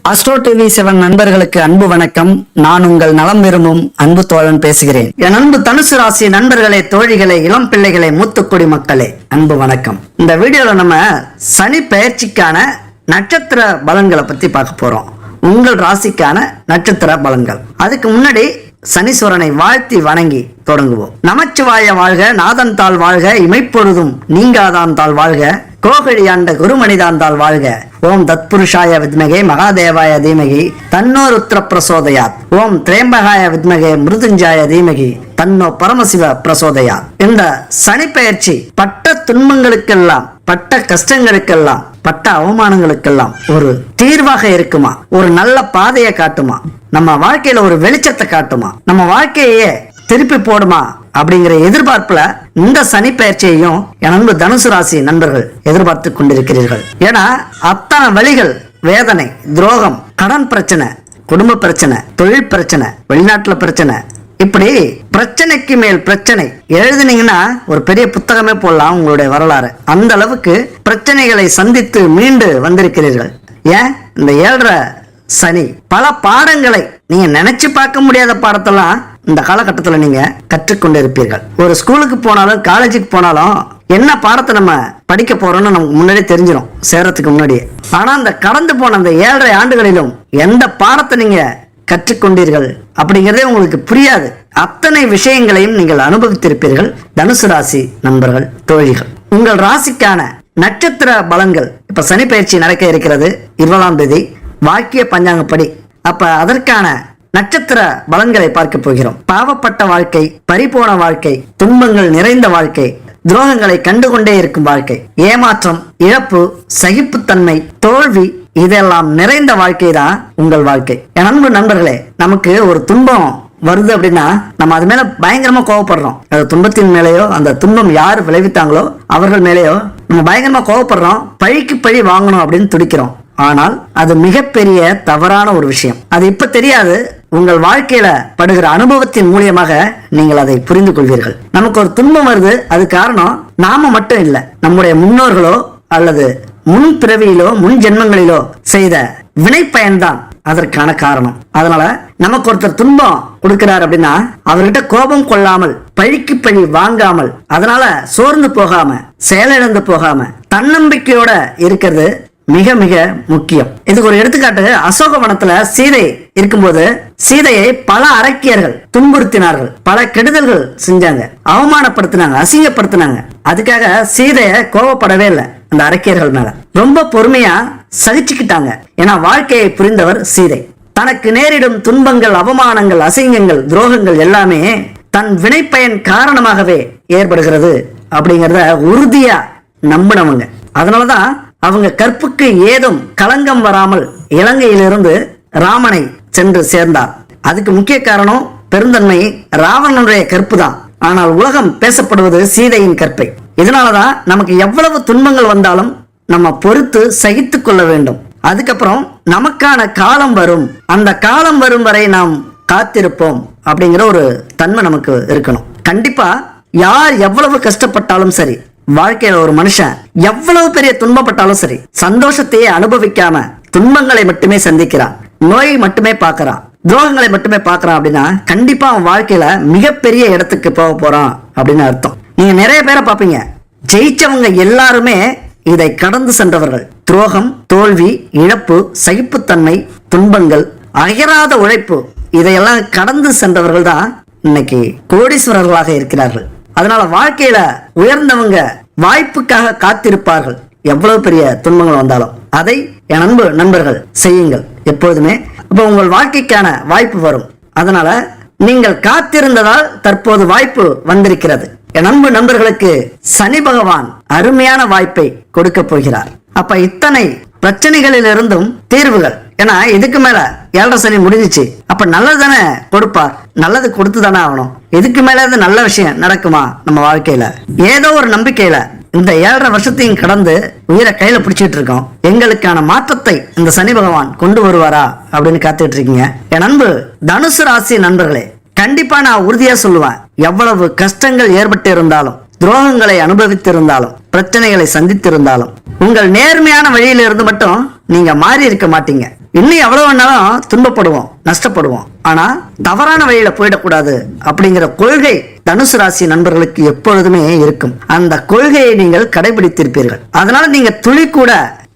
Astro TV 7 நண்பர்களுக்கு அன்பு வணக்கம். நான் உங்கள் நலம் விரும்பும் அன்பு தோழன் பேசுகிறேன். என் அன்பு தனுசு ராசி நண்பர்களே, தோழிகளே, இளம் பிள்ளைகளே, மூத்துக்குடி மக்களே, அன்பு வணக்கம். இந்த வீடியோல நம்ம சனி பெயர்ச்சிக்கான நட்சத்திர பலன்களை பத்தி பார்க்க போறோம். உங்கள் ராசிக்கான நட்சத்திர பலன்கள். அதுக்கு முன்னாடி சனீஸ்வரனை வாழ்த்தி வணங்கி தொடங்குவோம். நமச்சிவாய வாழ்க, நாதன் தாள் வாழ்க, இமைப்பொழுதும் நீங்காதான் தாள் வாழ்க, கோகழியாண்ட குருமணிதான் தாள் வாழ்க. ஓம் தத்புருஷாய வித்மகே மகாதேவாய தீமகி தன்னோ ருத்ர பிரசோதயாத். ஓம் திரேம்பகாய வித்மகே மிருதுஞ்சாய தீமகி தன்னோ பரமசிவ பிரசோதயாத். இந்த சனி பெயர்ச்சி பட்ட துன்பங்களுக்கெல்லாம், பட்ட கஷ்டங்களுக்கெல்லாம், பட்ட அவமானங்களுக்கெல்லாம் ஒரு தீர்வாக இருக்குமா? ஒரு நல்ல பாதையை காட்டுமா? நம்ம வாழ்க்கையில ஒரு வெளிச்சத்தை காட்டுமா? நம்ம வாழ்க்கையே திருப்பி போடுமா? அப்படிங்கிற எதிர்பார்ப்புல இந்த சனி பெயர்ச்சியையும் என் அன்பு தனுசு ராசி நண்பர்கள் எதிர்பார்த்து கொண்டிருக்கிறீர்கள். ஏன்னா அத்தனை வழிகள், வேதனை, துரோகம், கடன் பிரச்சனை, குடும்ப பிரச்சனை, தொழில் பிரச்சனை, வெளிநாட்டுல பிரச்சனை, இப்படி பிரச்சனைக்கு மேல் பிரச்சனை எழுதினீங்கன்னா ஒரு பெரிய புத்தகமே போடலாம் உங்களுடைய வரலாறு. அந்த அளவுக்கு பிரச்சனைகளை சந்தித்து மீண்டு வந்திருக்கிறீர்கள். ஏன் இந்த 7.5 சனி பல பாடங்களை, நீங்க நினைச்சு பார்க்க முடியாத பாடத்தெல்லாம் இந்த காலகட்டத்தில் நீங்க கற்றுக்கொண்டு இருப்பீர்கள். ஒரு ஸ்கூலுக்கு போனாலும் காலேஜுக்கு போனாலும் என்ன பாடத்தை நம்ம படிக்க போறோம்னு நமக்கு முன்னாடியே தெரிஞ்சிடும், சேரத்துக்கு முன்னாடியே. ஆனா அந்த கடந்து போன அந்த 7.5 ஆண்டுகளிலும் எந்த பாடத்தை நீங்க கற்றுக்கொண்டீர்கள் அப்படிங்கிறதே உங்களுக்கு புரியாது. அத்தனை விஷயங்களையும் நீங்கள் அனுபவித்திருப்பீர்கள் தனுசு ராசி நண்பர்கள், தோழிகள். உங்கள் ராசிக்கான நட்சத்திர பலன்கள் இப்ப சனி பயிற்சி நடக்க இருக்கிறது 20ஆம் தேதி வாக்கிய பஞ்சாங்கப்படி. அப்ப அதற்கான நட்சத்திர பலன்களை பார்க்க போகிறோம். பாவப்பட்ட வாழ்க்கை, பறிபோன வாழ்க்கை, துன்பங்கள் நிறைந்த வாழ்க்கை, துரோகங்களை கண்டுகொண்டே இருக்கும் வாழ்க்கை, ஏமாற்றம், இழப்பு, சகிப்புத்தன்மை, தோல்வி, இதெல்லாம் நிறைந்த வாழ்க்கை தான் உங்கள் வாழ்க்கை. என் அன்பு நண்பர்களே, நமக்கு ஒரு துன்பம் வருது அப்படின்னா நம்ம அது மேல பயங்கரமா கோவப்படுறோம். அது துன்பத்தின் மேலேயோ, அந்த துன்பம் யாரு விளைவித்தாங்களோ அவர்கள் மேலேயோ நம்ம பயங்கரமா கோவப்படுறோம். பழிக்கு பழி வாங்கணும் அப்படின்னு துடிக்கிறோம். ஆனால் அது மிகப்பெரிய தவறான ஒரு விஷயம். அது இப்ப தெரியாது, உங்கள் வாழ்க்கையில படுகிற அனுபவத்தின் மூலியமாக நீங்கள் அதை புரிந்து கொள்வீர்கள். நமக்கு ஒரு துன்பம் வருது, அது காரணம் நாம மட்டும் இல்ல, நம்முடைய முன்னோர்களோ அல்லது முன் பிறவியிலோ முன் ஜென்மங்களிலோ செய்த வினை பயன்தான் அதற்கான காரணம். அதனால நமக்கு ஒருத்தர் துன்பம் கொடுக்கிறார் அப்படின்னா அவர்கிட்ட கோபம் கொள்ளாமல், பழிக்கு பழி வாங்காமல், அதனால சோர்ந்து போகாம, செயலிழந்து போகாம தன்னம்பிக்கையோட இருக்கிறது மிக மிக முக்கியம். இதுக்கு ஒரு எடுத்துக்காட்டு, அசோகவனத்துல சீதை இருக்கும்போது சீதையை பல அரக்கியர்கள் துன்புறுத்தினார்கள், பல கெடுதல்கள் செஞ்சாங்க, அவமானப்படுத்தினாங்க, அசிங்கப்படுத்தினாங்க. அதுக்காக சீதைய கோபப்படவே இல்லை அந்த அரக்கியர்கள் மேல. ரொம்ப பொறுமையா சகிச்சுக்கிட்டாங்க. ஏன்னா வாழ்க்கையை புரிந்தவர் சீதை. தனக்கு நேரிடும் துன்பங்கள், அவமானங்கள், அசிங்கங்கள், துரோகங்கள் எல்லாமே தன் வினைப்பயன் காரணமாகவே ஏற்படுகிறது அப்படிங்கறத உறுதியா நம்பினவங்க. அதனாலதான் அவங்க கற்புக்கு ஏதும் களங்கம் வராமல் இலங்கையிலிருந்து ராமனை சென்று சேர்ந்தார். அதுக்கு முக்கிய காரணம் பெருந்தன்மை ராவணனுடைய கற்பு தான். ஆனால் உலகம் பேசப்படுவது சீதையின் கற்பை. இதனாலதான் நமக்கு எவ்வளவு துன்பங்கள் வந்தாலும் நம்ம பொறுத்து சகித்து கொள்ள வேண்டும். அதுக்கப்புறம் நமக்கான காலம் வரும், அந்த காலம் வரும் வரை நாம் காத்திருப்போம் அப்படிங்கிற ஒரு தன்மை நமக்கு இருக்கணும். கண்டிப்பா யார் எவ்வளவு கஷ்டப்பட்டாலும் சரி, வாழ்க்கையில ஒரு மனுஷன் எவ்வளவு பெரிய துன்பப்பட்டாலும் சரி, சந்தோஷத்தையே அனுபவிக்காம துன்பங்களை மட்டுமே சந்திக்கிறான், நோயை மட்டுமே பார்க்கறான், துரோகங்களை மட்டுமே பார்க்கறான் அப்படின்னா கண்டிப்பா அவன் வாழ்க்கையில மிகப்பெரிய இடத்துக்கு போக போறான் அப்படின்னு அர்த்தம். நீங்க நிறைய பேரை பார்ப்பீங்க, ஜெயிச்சவங்க எல்லாருமே இதை கடந்து சென்றவர்கள். துரோகம், தோல்வி, இழப்பு, சகிப்புத்தன்மை, துன்பங்கள், அயராத உழைப்பு, இதையெல்லாம் கடந்து சென்றவர்கள் தான் இன்னைக்கு கோடீஸ்வரர்களாக இருக்கிறார்கள். அதனால வாழ்க்கையில உயர்ந்தவங்க வாய்ப்புக்காக காத்திருப்பார்கள். எவ்வளவு பெரிய துன்பங்கள் வந்தாலும் அதை என் அன்பு நண்பர்கள் செய்யுங்கள் எப்பொழுதுமே. அப்ப உங்கள் வாழ்க்கைக்கான வாய்ப்பு வரும். அதனால நீங்கள் காத்திருந்ததால் தற்போது வாய்ப்பு வந்திருக்கிறது. என் அன்பு நண்பர்களுக்கு சனி பகவான் அருமையான வாய்ப்பை கொடுக்க போகிறார். அப்ப இத்தனை பிரச்சனைகளில் இருந்தும் தீர்வுகள். ஏன்னா இதுக்கு மேல 7.5 சனி முடிஞ்சிச்சு. அப்ப நல்லது தானே கொடுப்பார், நல்லது கொடுத்து தானே ஆகணும். இதுக்கு மேல நல்ல விஷயம் நடக்குமா நம்ம வாழ்க்கையில? ஏதோ ஒரு நம்பிக்கையில இந்த 7.5 வருஷத்தையும் கடந்து உயிரை கையில பிடிச்சிட்டு இருக்கோம். எங்களுக்கான மாற்றத்தை இந்த சனி பகவான் கொண்டு வருவாரா அப்படின்னு காத்துட்டு இருக்கீங்க. என் அன்பு தனுசு ராசி நண்பர்களே, கண்டிப்பா நான் உறுதியா சொல்லுவேன், எவ்வளவு கஷ்டங்கள் ஏற்பட்டு இருந்தாலும், துரோகங்களை அனுபவித்திருந்தாலும், பிரச்சனைகளை சந்தித்திருந்தாலும் உங்கள் நேர்மையான வழியில இருந்து மட்டும் நீங்க மாறி இருக்க மாட்டீங்க. இன்னும் எவ்வளவு வேணாலும் துன்பப்படுவோம், நஷ்டப்படுவோம். ஆனா தவறான வழியில போயிடக்கூடாது அப்படிங்கிற கொள்கை தனுசு ராசி நண்பர்களுக்கு எப்பொழுதுமே இருக்கும். அந்த கொள்கையை நீங்கள் கடைபிடித்திருப்பீர்கள். அதனால நீங்க துளி கூட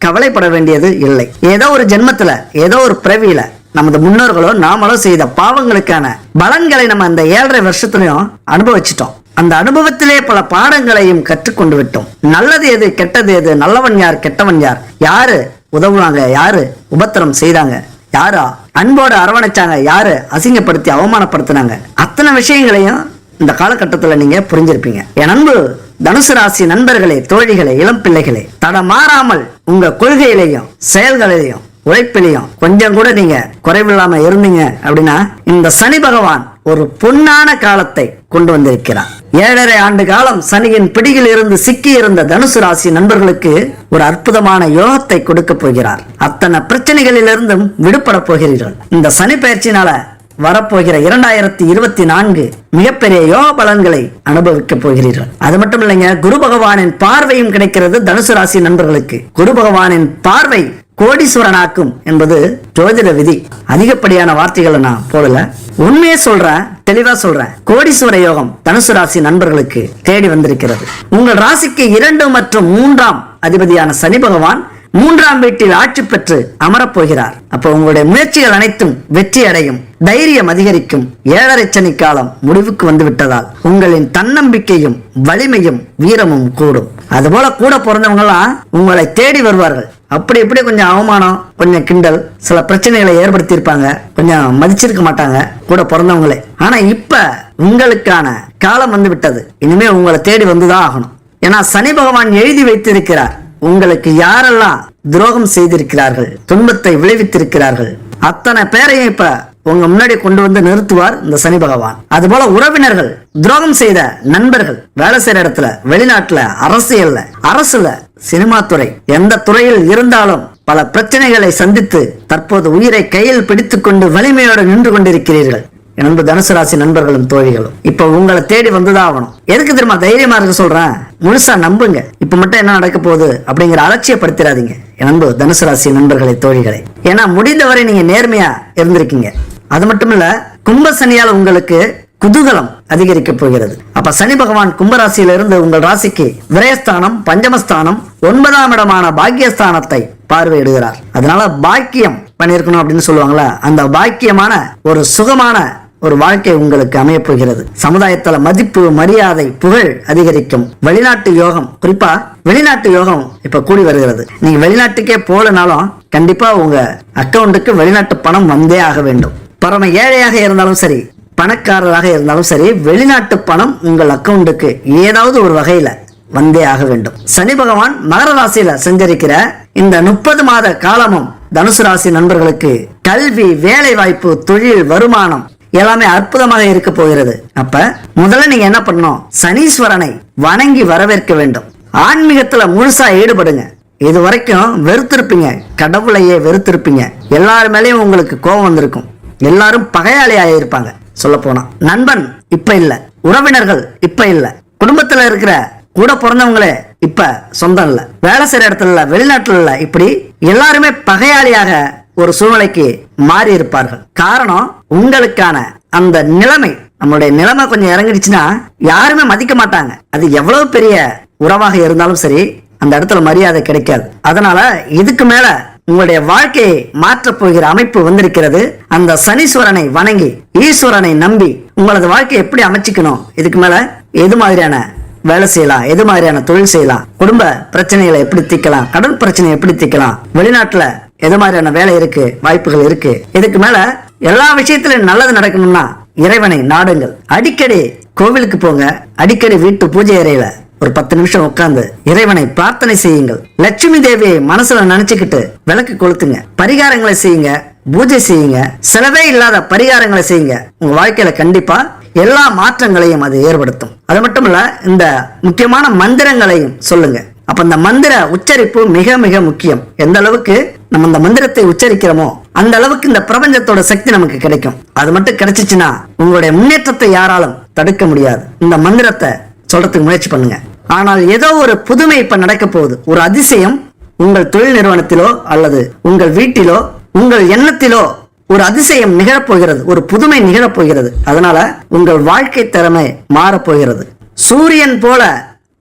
கவலைப்பட வேண்டியது இல்லை. ஏதோ ஒரு ஜென்மத்துல, ஏதோ ஒரு பிறவியில நமது முன்னோர்களோ நாமளோ செய்த பாவங்களுக்கான பலன்களை நம்ம அந்த 7.5 வருஷத்துலயும் அனுபவிச்சிட்டோம். அந்த அனுபவத்திலே பல பாடங்களையும் கற்றுக்கொண்டு விட்டோம். நல்லது எது, கெட்டது எது, நல்லவன் யார், கெட்டவன் யார், யாரு உதவுவாங்க, யாரு உபத்திரம் செய்தாங்க, யாரா அன்போடு அரவணைச்சாங்க, யாரு அசிங்கப்படுத்தி அவமானப்படுத்தினாங்க, அத்தனை விஷயங்களையும் இந்த காலகட்டத்துல நீங்க புரிஞ்சிருப்பீங்க. என் அன்பு தனுசு ராசி நண்பர்களே, தோழிகளே, இளம் பிள்ளைகளே, தடமாறாமல் உங்க கொள்கையிலையும் செயல்களிலையும் உழைப்பிலையும் கொஞ்சம் கூட நீங்க குறைவில்லாம இருந்தீங்க அப்படின்னா இந்த சனி பகவான் ஒரு பொன்னான காலத்தை கொண்டு வந்திருக்கிறார். 7.5 ஆண்டு காலம் சனியின் பிடியில் இருந்து சிக்கி இருந்த தனுசு ராசி நண்பர்களுக்கு ஒரு அற்புதமான யோகத்தை கொடுக்க போகிறார். அத்தனை பிரச்சனைகளிலிருந்தும் விடுபட போகிறீர்கள். இந்த சனி பயிற்சியினால வரப்போகிற 2024 மிகப்பெரிய யோக பலன்களை அனுபவிக்க போகிறீர்கள். அது மட்டும் இல்லைங்க, குரு பகவானின் பார்வையும் கிடைக்கிறது தனுசு ராசி நண்பர்களுக்கு. குரு பகவானின் பார்வை கோடீஸ்வரனாக்கும் என்பது ஜோதிட விதி. அதிகப்படியான வார்த்தைகளை நான் போடல, உண்மையே சொல்றேன், தெளிவா சொல்றேன். கோடீஸ்வர யோகம் தனுசு ராசி நண்பர்களுக்கு தேடி வந்திருக்கிறது. உங்கள் ராசிக்கு 2 மற்றும் 3ஆம் அதிபதியான சனி பகவான் 3ஆம் வீட்டில் ஆட்சி பெற்று அமரப் போகிறார். அப்போ உங்களுடைய முயற்சிகள் அனைத்தும் வெற்றி அடையும், தைரியம் அதிகரிக்கும். 7.5 சனி காலம் முடிவுக்கு வந்து விட்டதால் உங்களின் தன்னம்பிக்கையும் வலிமையும் வீரமும் கூடும். அதுபோல கூட பிறந்தவங்க எல்லாம் உங்களை தேடி வருவார்கள். அப்படி இப்படி கொஞ்சம் அவமானம், கொஞ்சம் கிண்டல், சில பிரச்சனைகளை ஏற்படுத்தி இருப்பாங்க, கொஞ்சம் மதிச்சிருக்க மாட்டாங்க கூட பிறந்தவங்களே. ஆனா இப்ப உங்களுக்கான காலம் வந்து விட்டது. இனிமே உங்களை தேடி வந்துதான் ஆகணும். ஏன்னா சனி பகவான் எழுதி வைத்திருக்கிறார், உங்களுக்கு யாரெல்லாம் துரோகம் செய்திருக்கிறார்கள், துன்பத்தை விளைவித்திருக்கிறார்கள், அத்தனை பேரையும் இப்ப உங்க முன்னாடி கொண்டு வந்து நிறுத்துவார் இந்த சனி பகவான். அதுபோல உறவினர்கள், துரோகம் செய்த நண்பர்கள், வேலை செய்யற இடத்துல, வெளிநாட்டுல, அரசியல்ல, அரசுல, சினிமா துறை, எந்த துறையில் இருந்தாலும் பல பிரச்சனைகளை சந்தித்து தற்போது உயிரை கையில் பிடித்துக் கொண்டு வலிமையோடு நின்று கொண்டிருக்கிறீர்கள். நண்பு தனுசு ராசி நண்பர்களும் தோழிகளும் இப்ப உங்களை தேடி வந்துதான் ஆகணும். எதுக்கு தெரியுமா தைரியமா இருக்க சொல்றேன்? முழுசா நம்புங்க. இப்ப மட்டும் என்ன நடக்க போகுது அப்படிங்கிற அலட்சியப்படுத்திடாதீங்க நண்பு தனுசு ராசி நண்பர்களை, தோழிகளை. ஏன்னா முடிந்தவரை நீங்க நேர்மையா இருந்திருக்கீங்க. அது மட்டும் இல்ல, கும்ப சனியால் உங்களுக்கு குதூகலம் அதிகரிக்க போகிறது. அப்ப சனி பகவான் கும்பராசியில இருந்து உங்கள் ராசிக்கு விரயஸ்தானம், பஞ்சமஸ்தானம், 9ஆம் இடமான பாக்கியஸ்தானத்தை பார்வையிடுகிறார். அதனால பாக்கியம் பண்ணிருக்கணும் அப்படின்னு சொல்லுவாங்களா, அந்த பாக்கியமான ஒரு சுகமான ஒரு வாழ்க்கை உங்களுக்கு அமைய போகிறது. சமுதாயத்துல மதிப்பு, மரியாதை, புகழ் அதிகரிக்கும். வெளிநாட்டு யோகம், குறிப்பா வெளிநாட்டு யோகம் இப்ப கூடி வருகிறது. நீங்க வெளிநாட்டுக்கே போலனாலும் கண்டிப்பா உங்க அக்கௌண்ட்டுக்கு வெளிநாட்டு பணம் வந்தே ஆக வேண்டும். பரம ஏழையாக இருந்தாலும் சரி, பணக்காரராக இருந்தாலும் சரி, வெளிநாட்டு பணம் உங்கள் அக்கௌண்ட்டுக்கு ஏதாவது ஒரு வகையில வந்தே ஆக வேண்டும். சனி பகவான் மகர ராசியில செஞ்சிருக்கிற இந்த 30 மாத காலமும் தனுசு ராசி நண்பர்களுக்கு கல்வி, வேலை வாய்ப்பு, தொழில், வருமானம் எல்லாமே அற்புதமாக இருக்க போகிறது. அப்ப முதல்ல நீங்க என்ன பண்ணணும்? சனீஸ்வரனை வணங்கி வரவேற்க வேண்டும். ஆன்மீகத்துல முழுசா ஈடுபடுங்க. இது வரைக்கும் வெறுத்திருப்பீங்க, கடவுளையே வெறுத்திருப்பீங்க. எல்லாரு மேலேயும் உங்களுக்கு கோபம் வந்திருக்கும். எல்லாரும் பகையாளியாக இருப்பாங்க. சொல்ல போனா நண்பன் இப்ப இல்ல, உறவினர்கள் இப்ப இல்ல, குடும்பத்துல இருக்கிற கூட பிறந்தவங்களே இப்ப சொந்தம் இல்ல, வேலை செய்யற இடத்துல இல்ல, வெளிநாட்டுல இல்ல, இப்படி எல்லாருமே பகையாளியாக ஒரு சூழ்நிலைக்கு மாறி இருப்பார்கள். காரணம் உங்களுக்கான அந்த நிலைமை. நம்மளுடைய நிலைமை கொஞ்சம் இறங்கிடுச்சுன்னா யாருமே மதிக்க மாட்டாங்க. அது எவ்வளவு பெரிய உறவாக இருந்தாலும் சரி, அந்த இடத்துல மரியாதை கிடைக்காது. அதனால இதுக்கு மேல உங்களுடைய வாழ்க்கையை மாற்றப் போகிற அமைப்பு வந்திருக்கிறது. அந்த சனீஸ்வரனை வணங்கி, ஈஸ்வரனை நம்பி உங்களது வாழ்க்கையை எப்படி அமைச்சிக்கணும், இதுக்கு மேல எது மாதிரியான வேலை செய்யலாம், எது மாதிரியான தொழில் செய்யலாம், குடும்ப பிரச்சனைகளை எப்படி தீர்க்கலாம், கடன் பிரச்சனையை எப்படி தீர்க்கலாம், வெளிநாட்டுல எது மாதிரியான வேலை இருக்கு, வாய்ப்புகள் இருக்கு, இதுக்கு மேல எல்லா விஷயத்திலும் நல்லது நடக்கணும்னா இறைவனை நாடுங்கள். அடிக்கடி கோவிலுக்கு போங்க. அடிக்கடி வீட்டு பூஜை அறையில ஒரு 10 நிமிஷம் உட்கார்ந்து இறைவனை பிரார்த்தனை செய்யுங்கள். லட்சுமி தேவியை மனசுல நினைச்சுக்கிட்டு விளக்கு கொளுத்துங்க. பரிகாரங்களை செய்யுங்க, பூஜை செய்யுங்க. செலவே இல்லாத பரிகாரங்களை செய்யுங்க. உங்க வாழ்க்கையில கண்டிப்பா எல்லா மாற்றங்களையும் அது ஏற்படுத்தும். அது மட்டும் இல்ல, இந்த முக்கியமான மந்திரங்களையும் சொல்லுங்க. அப்ப இந்த மந்திர உச்சரிப்பு மிக மிக முக்கியம். எந்த அளவுக்கு நம்ம இந்த மந்திரத்தை உச்சரிக்கிறோமோ அந்த அளவுக்கு இந்த பிரபஞ்சத்தோட சக்தி நமக்கு கிடைக்கும். அது மட்டும் கிடைச்சிச்சுன்னா உங்களுடைய முன்னேற்றத்தை யாராலும் தடுக்க முடியாது. இந்த மந்திரத்தை சொல்றதுக்கு முயற்சி பண்ணுங்க. ஆனால் ஏதோ ஒரு புதுமை இப்ப நடக்க போகுது. ஒரு அதிசயம் உங்கள் தொழில் நிறுவனத்திலோ அல்லது உங்கள் வீட்டிலோ உங்கள் எண்ணத்திலோ ஒரு அதிசயம் நிகழப்போகிறது, ஒரு புதுமை நிகழப்போகிறது. அதனால உங்கள் வாழ்க்கை திறமை மாறப்போகிறது. சூரியன் போல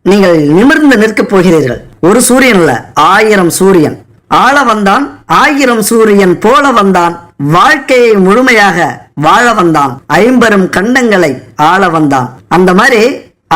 நீங்கள் நிமிர்ந்து நிற்கப் போகிறீர்கள். ஒரு சூரியன் இல்ல, 1000 சூரியன். ஆள வந்தான் 1000 சூரியன் போல வந்தான், வாழ்க்கையை முழுமையாக வாழ வந்தான், 50 கண்டங்களை ஆள வந்தான். அந்த மாதிரி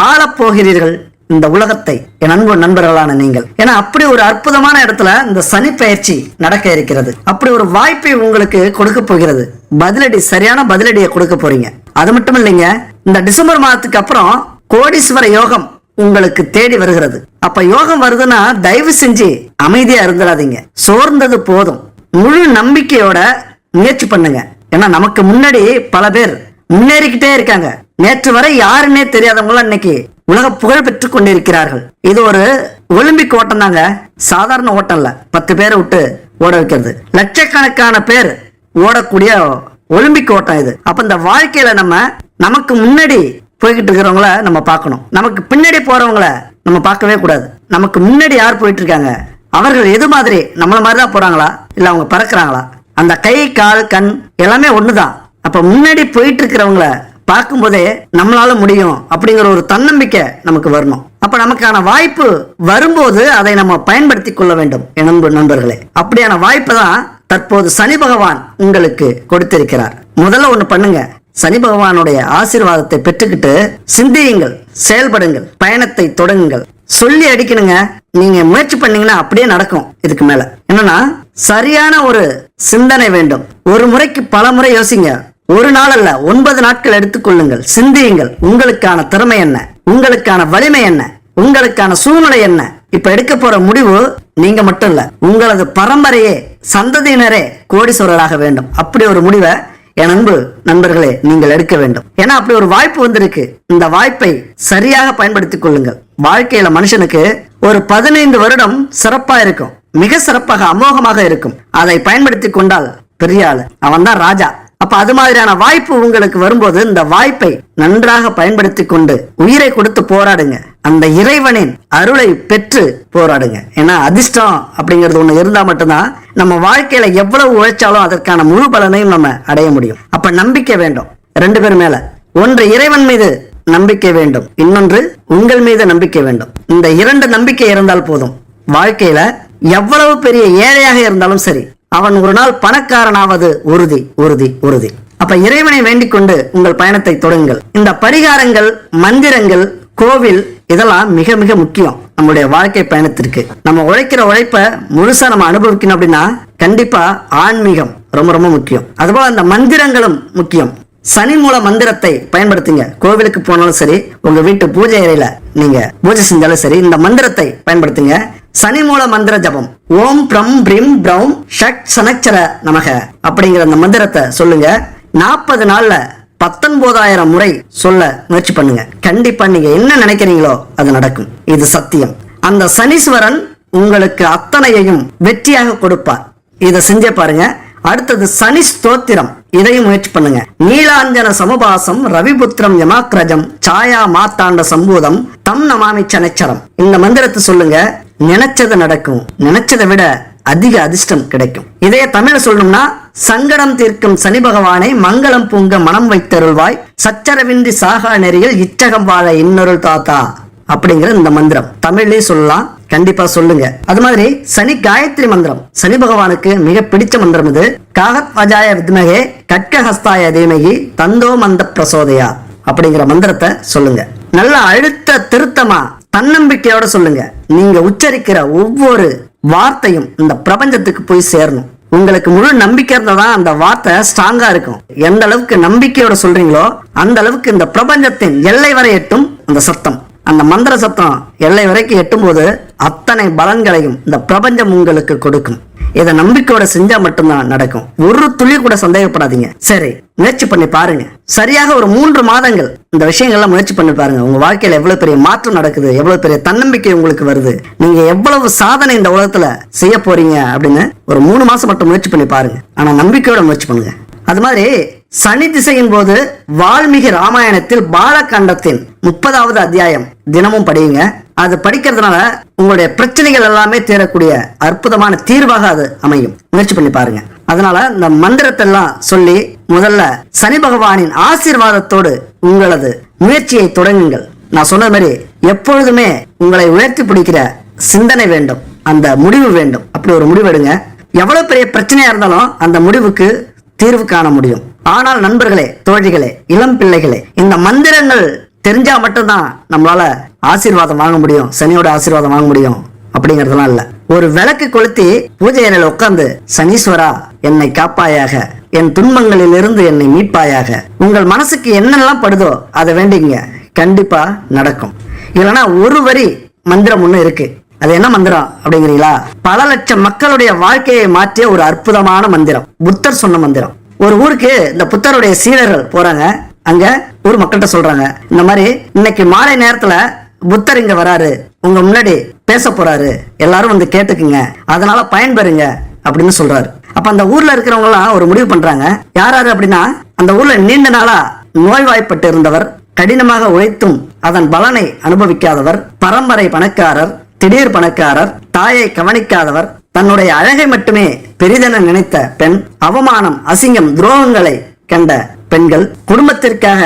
ஆளப் போகிறீர்கள் இந்த உலகத்தை, என் அன்பு நண்பர்களான நீங்கள். ஏன்னா அப்படி ஒரு அற்புதமான இடத்துல இந்த சனி பயிற்சி நடக்க இருக்கிறது. அப்படி ஒரு வாய்ப்பை உங்களுக்கு கொடுக்க போகிறது. பதிலடி, சரியான பதிலடியை கொடுக்க போறீங்க. அது மட்டும் இல்லைங்க, இந்த டிசம்பர் மாதத்துக்கு அப்புறம் கோடீஸ்வர யோகம் உங்களுக்கு தேடி வருகிறது. அப்ப யோகம் வருதுன்னா தயவு செஞ்சு அமைதியா இருந்துடாதீங்க. சோர்ந்தது போதும், முழு நம்பிக்கையோட முயற்சி பண்ணுங்க. ஏன்னா நமக்கு முன்னாடி பல பேர் முன்னேறிக்கிட்டே இருக்காங்க. நேற்று வரை யாருன்னே தெரியாதவங்க இன்னைக்கு உலக புகழ் பெற்றுக் கொண்டிருக்கிறார்கள். இது ஒரு ஒலிம்பிக் ஓட்டம் தாங்க, சாதாரண ஓட்டம் இல்ல. 10 பேரை விட்டு ஓட வைக்கிறது, லட்சக்கணக்கான பேர் ஓடக்கூடிய ஒலிம்பிக் ஓட்டம் இது. அப்ப இந்த வாழ்க்கையில நமக்கு முன்னாடி போய்கிட்டு இருக்கிறவங்கள நம்ம பார்க்கணும், நமக்கு பின்னாடி போறவங்கள நம்ம பார்க்கவே கூடாது. நமக்கு முன்னாடி யார் போயிட்டு இருக்காங்க, அவர்கள் எது மாதிரி நம்மள மாதிரிதான் போறாங்களா இல்ல அவங்க பறக்குறாங்களா? அந்த கை கால் கண் எல்லாமே ஒண்ணுதான். அப்ப முன்னாடி போயிட்டு இருக்கிறவங்கள பார்க்கும் போதே நம்மளால முடியும் அப்படிங்கிற ஒரு தன்னம்பிக்கை நமக்கு வரணும். அப்ப நமக்கான வாய்ப்பு வரும்போது அதை நம்ம பயன்படுத்தி கொள்ள வேண்டும் என் நண்பர்களே. அப்படியான வாய்ப்பை தான் தற்போது சனி பகவான் உங்களுக்கு கொடுத்திருக்கிறார். முதல்ல ஒண்ணு பண்ணுங்க, சனி பகவானுடைய ஆசீர்வாதத்தை பெற்றுக்கிட்டு சிந்தியுங்கள், செயல்படுங்கள், பயணத்தை தொடங்குங்கள். சொல்லி அடிக்கணுங்க, நீங்க முயற்சி பண்ணீங்கன்னா அப்படியே நடக்கும். இதுக்கு மேல என்னன்னா சரியான ஒரு சிந்தனை வேண்டும். ஒரு முறைக்கு பல முறை யோசிங்க. ஒரு நாள் அல்ல, 9 நாட்கள் எடுத்துக்கொள்ளுங்கள், சிந்தியுங்கள். உங்களுக்கான திறமை என்ன, உங்களுக்கான வலிமை என்ன, உங்களுக்கான சூழ்நிலை என்ன? இப்ப எடுக்க போற முடிவு நீங்க மட்டும் இல்ல, உங்களது பரம்பரையே, சந்ததியினரே கோடீஸ்வரராக வேண்டும். அப்படி ஒரு முடிவை என் அன்பு நண்பர்களே நீங்கள் எடுக்க வேண்டும். ஏன்னா அப்படி ஒரு வாய்ப்பு வந்திருக்கு. இந்த வாய்ப்பை சரியாக பயன்படுத்திக் கொள்ளுங்கள். வாழ்க்கையில மனுஷனுக்கு ஒரு 15 வருடம் சிறப்பா இருக்கும், மிக சிறப்பாக அமோகமாக இருக்கும். அதை பயன்படுத்தி கொண்டால் பெரிய ஆளு, அவன் தான் ராஜா. அப்ப அது மாதிரியான வாய்ப்பு உங்களுக்கு வரும்போது இந்த வாய்ப்பை நன்றாக பயன்படுத்தி கொண்டு உயிரை கொடுத்து போராடுங்க. அந்த இறைவனின் அருளை பெற்று போராடுங்க. ஏன்னா அதிர்ஷ்டம் அப்படிங்கிறது ஒண்ணு இருந்தா மட்டும்தான் நம்ம வாழ்க்கையில எவ்வளவு உழைச்சாலும் அதற்கான முழு பலனையும் நம்ம அடைய முடியும். அப்ப நம்பிக்கை வேண்டும் 2 பேர் மேல. ஒன்று இறைவன் மீது நம்பிக்கை வேண்டும், இன்னொன்று உங்கள் மீது நம்பிக்கை வேண்டும். இந்த 2 நம்பிக்கை இருந்தால் போதும். வாழ்க்கையில எவ்வளவு பெரிய ஏழையாக இருந்தாலும் சரி, அவன் ஒரு நாள் பணக்காரனாவது உறுதி உறுதி உறுதி. அப்ப இறைவனை வேண்டிக் கொண்டு உங்கள் பயணத்தை தொடங்குங்கள். இந்த பரிகாரங்கள், மந்திரங்கள், கோவில் இதெல்லாம் மிக மிக முக்கியம் நம்முடைய வாழ்க்கை பயணத்திற்கு. நம்ம உழைக்கிற உழைப்ப முழுசா நம்ம அனுபவிக்கணும் அப்படின்னா கண்டிப்பா ஆன்மீகம் ரொம்ப ரொம்ப முக்கியம். அதுபோல அந்த மந்திரங்களும் முக்கியம். சனி மூல மந்திரத்தை பயன்படுத்துங்க. கோவிலுக்கு போனாலும் சரி, உங்க வீட்டு பூஜை அறையில நீங்க பூஜை செஞ்சாலும் சரி, இந்த மந்திரத்தை பயன்படுத்துங்க. சனி மூல மந்திர ஜபம், ஓம் பிரம் பிரிம் பிரௌம் ஷட் சனச்சர நமக அப்படிங்கிற அந்த மந்திரத்தை சொல்லுங்க. 40 நாள்ல 19,000 முறை சொல்ல முயற்சி பண்ணுங்க. கண்டிப்பா நீங்க என்ன நினைக்கிறீங்களோ அது நடக்கும். இது சத்தியம். அந்த சனீஸ்வரன் உங்களுக்கு அத்தனையையும் வெற்றியாக கொடுப்பார். இதை செஞ்சே பாருங்க. அடுத்தது சனி ஸ்தோத்திரம், இதையும் முயற்சி பண்ணுங்க. நீலாஞ்சன சமபாசம் ரவிபுத்திரம் யமாக்ரஜம் சாயா மாத்தாண்ட சம்பூதம் தம் நமாமி சனச்சரம். இந்த மந்திரத்தை சொல்லுங்க, நினைச்சது நடக்கும், நினைச்சதை விட அதிக அதிர்ஷ்டம் கிடைக்கும். இதே தமிழ சொல்லணும்னா, சங்கடம் தீர்க்கும் சனி பகவானை மங்களம் பூங்க மனம் வைத்தருள்வாய், சச்சரவின்றி சாகா நெறியில் இச்சகம் வாழ இன்னொருள் தாத்தா அப்படிங்கிற இந்த மந்திரம் தமிழ்லயே சொல்லலாம். கண்டிப்பா சொல்லுங்க. அது மாதிரி சனி காயத்ரி மந்திரம், சனி பகவானுக்கு மிக பிடிச்ச மந்திரம் இது. காகத் வஜாய வித்மகே கட்கஹஸ்தாய தீமகி தந்தோ மந்த பிரசோதயா அப்படிங்கிற மந்திரத்தை சொல்லுங்க. நல்ல அழுத்த திருத்தமா தன்னம்பிக்கையோட சொல்லுங்க. நீங்க உச்சரிக்கிற ஒவ்வொரு வார்த்தையும் இந்த பிரபஞ்சத்துக்கு போய் சேரணும். உங்களுக்கு முழு நம்பிக்கை இருந்தாதான் அந்த வார்த்தை ஸ்ட்ராங்கா இருக்கும். எந்த அளவுக்கு நம்பிக்கையோட சொல்றீங்களோ அந்த அளவுக்கு இந்த பிரபஞ்சத்தின் எல்லை வரை எட்டும் அந்த சத்தம். அந்த மந்திர சத்தம் எல்லை வரைக்கும் எட்டும் போது அத்தனை பலன்களையும் இந்த பிரபஞ்சம் உங்களுக்கு கொடுக்கும். இதை நம்பிக்கையோட செஞ்சா மட்டும்தான் நடக்கும். ஒரு துளி கூட சந்தேகப்படாதீங்க. சரி, முயற்சி பண்ணி பாருங்க. சரியாக ஒரு 3 மாதங்கள் இந்த விஷயங்கள்லாம் முயற்சி பண்ணி பாருங்க. உங்க வாழ்க்கையில எவ்வளவு பெரிய மாற்றம் நடக்குது, எவ்வளவு பெரிய தன்னம்பிக்கை உங்களுக்கு வருது, நீங்க எவ்வளவு சாதனை இந்த உலகத்துல செய்ய போறீங்க அப்படின்னு ஒரு 3 மாசம் மட்டும் முயற்சி பண்ணி பாருங்க. ஆனா நம்பிக்கையோட முயற்சி பண்ணுங்க. அது மாதிரி சனி திசையின் போது வால்மீகி ராமாயணத்தில் பாலகாண்டத்தின் 30வது அத்தியாயம் தினமும் படியுங்க. அது படிக்கிறதுனால உங்களுடைய பிரச்சனைகள் எல்லாமே தீரக்கூடிய அற்புதமான தீர்வாக அது அமையும். முயற்சி பண்ணி பாருங்க. அதனால இந்த மந்திரத்தை எல்லாம் சொல்லி முதல்ல சனி பகவானின் ஆசீர்வாதத்தோடு உங்களது முயற்சியை தொடங்குங்கள். நான் சொன்ன மாதிரி எப்பொழுதுமே உங்களை உயர்த்தி பிடிக்கிற சிந்தனை வேண்டும், அந்த முடிவு வேண்டும். அப்படி ஒரு முடிவு எடுங்க. எவ்வளவு பெரிய பிரச்சனையா இருந்தாலும் அந்த முடிவுக்கு தீர்வு காண முடியும். ஆனால் நண்பர்களே, தோழிகளே, இளம் பிள்ளைகளே, இந்த மந்திரங்கள் தெரிஞ்சா மட்டும்தான் நம்மளால ஆசீர்வாதம் வாங்க முடியும், சனியோட ஆசீர்வாதம் வாங்க முடியும் அப்படிங்கறதுலாம் இல்ல. ஒரு விளக்கு கொளுத்தி பூஜை அறையில உட்கார்ந்து, சனீஸ்வரா என்னை காப்பாயாக, என் துன்பங்களில் இருந்து என்னை மீட்பாயாக, உங்கள் மனசுக்கு என்னெல்லாம் படுதோ அதை வேண்டிங்க, கண்டிப்பா நடக்கும். இல்லைன்னா ஒரு வரி மந்திரம் ஒண்ணு இருக்கு. அது என்ன மந்திரம் அப்படிங்கிறீங்களா? பல லட்சம் மக்களுடைய வாழ்க்கையை மாற்றிய ஒரு அற்புதமான மந்திரம், புத்தர் சொன்ன மந்திரம். ஒரு ஊருக்கு இந்த புத்தருடைய சீடர்கள் போறாங்க. அங்க ஊர் மக்கள்கிட்ட சொல்றாங்க, இந்த மாதிரி இன்னைக்கு மாலை நேரத்துல புத்தர் இங்க வராரு, உங்க முன்னாடி பேச போறாரு, எல்லாரும் வந்து கேட்டுக்குங்க, அதனால பயன்பெறுங்க அப்படின்னு சொல்றாரு. அப்ப அந்த ஊர்ல இருக்கிறவங்க எல்லாம் ஒரு முடிவு பண்றாங்க. யாராரு அப்படின்னா, அந்த ஊர்ல நீண்ட நாளா நோய்வாய்ப்பட்டு இருந்தவர், கடினமாக உழைத்தும் அதன் பலனை அனுபவிக்காதவர், பரம்பரை பணக்காரர், திடீர் பணக்காரர், தாயை கவனிக்காதவர், தன்னுடைய அழகை மட்டுமே பெரிதென நினைத்த பெண், அவமானம், அசிங்கம், துரோகங்களை கண்ட பெண்கள், குடும்பத்திற்காக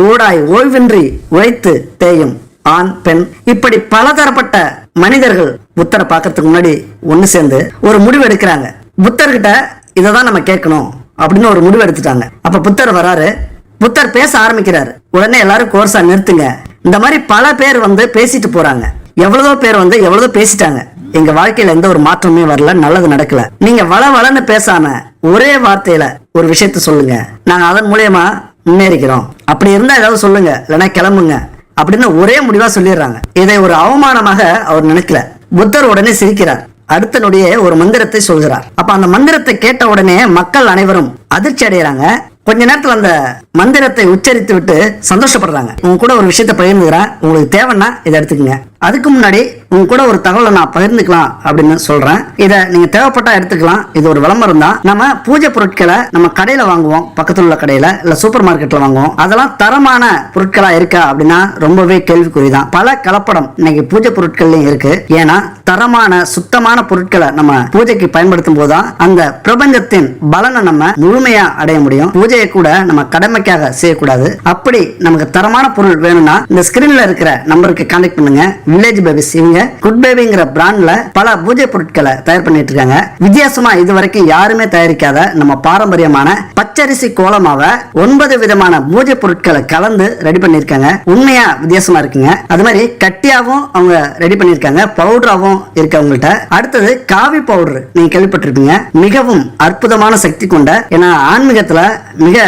ஓடாய் ஓய்வின்றி உழைத்து தேயும் ஆண், பெண், இப்படி பலதரப்பட்ட மனிதர்கள் புத்தரை பார்க்கறதுக்கு முன்னாடி ஒண்ணு சேர்ந்து ஒரு முடிவு எடுக்கிறாங்க. புத்தர்கிட்ட இததான் நம்ம கேட்கணும் அப்படின்னு ஒரு முடிவு எடுத்துட்டாங்க. அப்ப புத்தர் வராரு. புத்தர் பேச ஆரம்பிக்கிறாரு. உடனே எல்லாரும் கோர்ஸா நிறுத்துங்க. இந்த மாதிரி பல பேர் வந்து பேசிட்டு போறாங்க. எவ்வளவோ பேர் வந்து எவ்வளவோ பேசிட்டாங்க. எங்க வாழ்க்கையில எந்த ஒரு மாற்றமே வரல, நல்லது நடக்கல. நீங்க வளன்னு பேசாம ஒரே வார்த்தையில ஒரு விஷயத்த சொல்லுங்க, நாங்க அதன் மூலியமா முன்னேறிக்கிறோம். அப்படி இருந்தா ஏதாவது சொல்லுங்க, இல்லைன்னா கிளம்புங்க அப்படின்னு ஒரே முடிவா சொல்லிடுறாங்க. இதை ஒரு அவமானமாக அவர் நினைக்கல. புத்தர் உடனே சிரிக்கிறார். அடுத்த நொடியே ஒரு மந்திரத்தை சொல்கிறார். அப்ப அந்த மந்திரத்தை கேட்ட உடனே மக்கள் அனைவரும் அதிர்ச்சி அடைகிறாங்க. கொஞ்ச நேரத்துல அந்த மந்திரத்தை உச்சரித்து விட்டு சந்தோஷப்படுறாங்க. உங்க கூட ஒரு விஷயத்த பகிர்ந்துக்கிறேன், உங்களுக்கு தேவைன்னா இதை எடுத்துக்கங்க. அதுக்கு முன்னாடி உங்க கூட ஒரு தகவலை நான் பகிர்ந்துக்கலாம் அப்படின்னு சொல்றேன். இதை நீங்க தேவைப்பட்டா எடுத்துக்கலாம். இது ஒரு விளம்பரம் தான். நம்ம பூஜை பொருட்களை நம்ம கடையில வாங்குவோம், பக்கத்துல உள்ள கடையில இல்ல சூப்பர் மார்க்கெட்ல வாங்குவோம். அதெல்லாம் தரமான பொருட்களா இருக்கா அப்படின்னா ரொம்பவே கேள்விக்குறிதான். பல கலப்படம் இன்னைக்கு பூஜை பொருட்கள்லயும் இருக்கு. ஏன்னா தரமான சுத்தமான பொருட்களை நம்ம பூஜைக்கு பயன்படுத்தும் போதுதான் அந்த பிரபஞ்சத்தின் பலனை நம்ம முழுமையா அடைய முடியும். பூஜையை கூட நம்ம கடமைக்காக செய்யக்கூடாது. அப்படி நமக்கு தரமான பொருள் வேணும்னா இந்த ஸ்கிரீன்ல இருக்கிற நம்பருக்கு கான்டாக்ட் பண்ணுங்க. வில்லேஜ் பேபிஸ், இவங்க குட் பேபிங்கிற பிராண்ட்ல பல பூஜை பொருட்களை தயார் பண்ணிட்டு இருக்காங்க. வித்தியாசமா இதுவரைக்கும் யாருமே தயாரிக்காத நம்ம பாரம்பரியமான பச்சரிசி கோலமாவை 9 விதமான பூஜை பொருட்களை கலந்து ரெடி பண்ணிருக்காங்க. உண்மையா வித்தியாசமா இருக்குங்க. அது மாதிரி கட்டியாவும் அவங்க ரெடி பண்ணிருக்காங்க, பவுடராவும் இருக்கு அவங்கள்ட்ட. அடுத்தது காவி பவுடர், நீங்க கேள்விப்பட்டிருப்பீங்க. மிகவும் அற்புதமான சக்தி கொண்ட, ஏன்னா ஆன்மீகத்துல மிக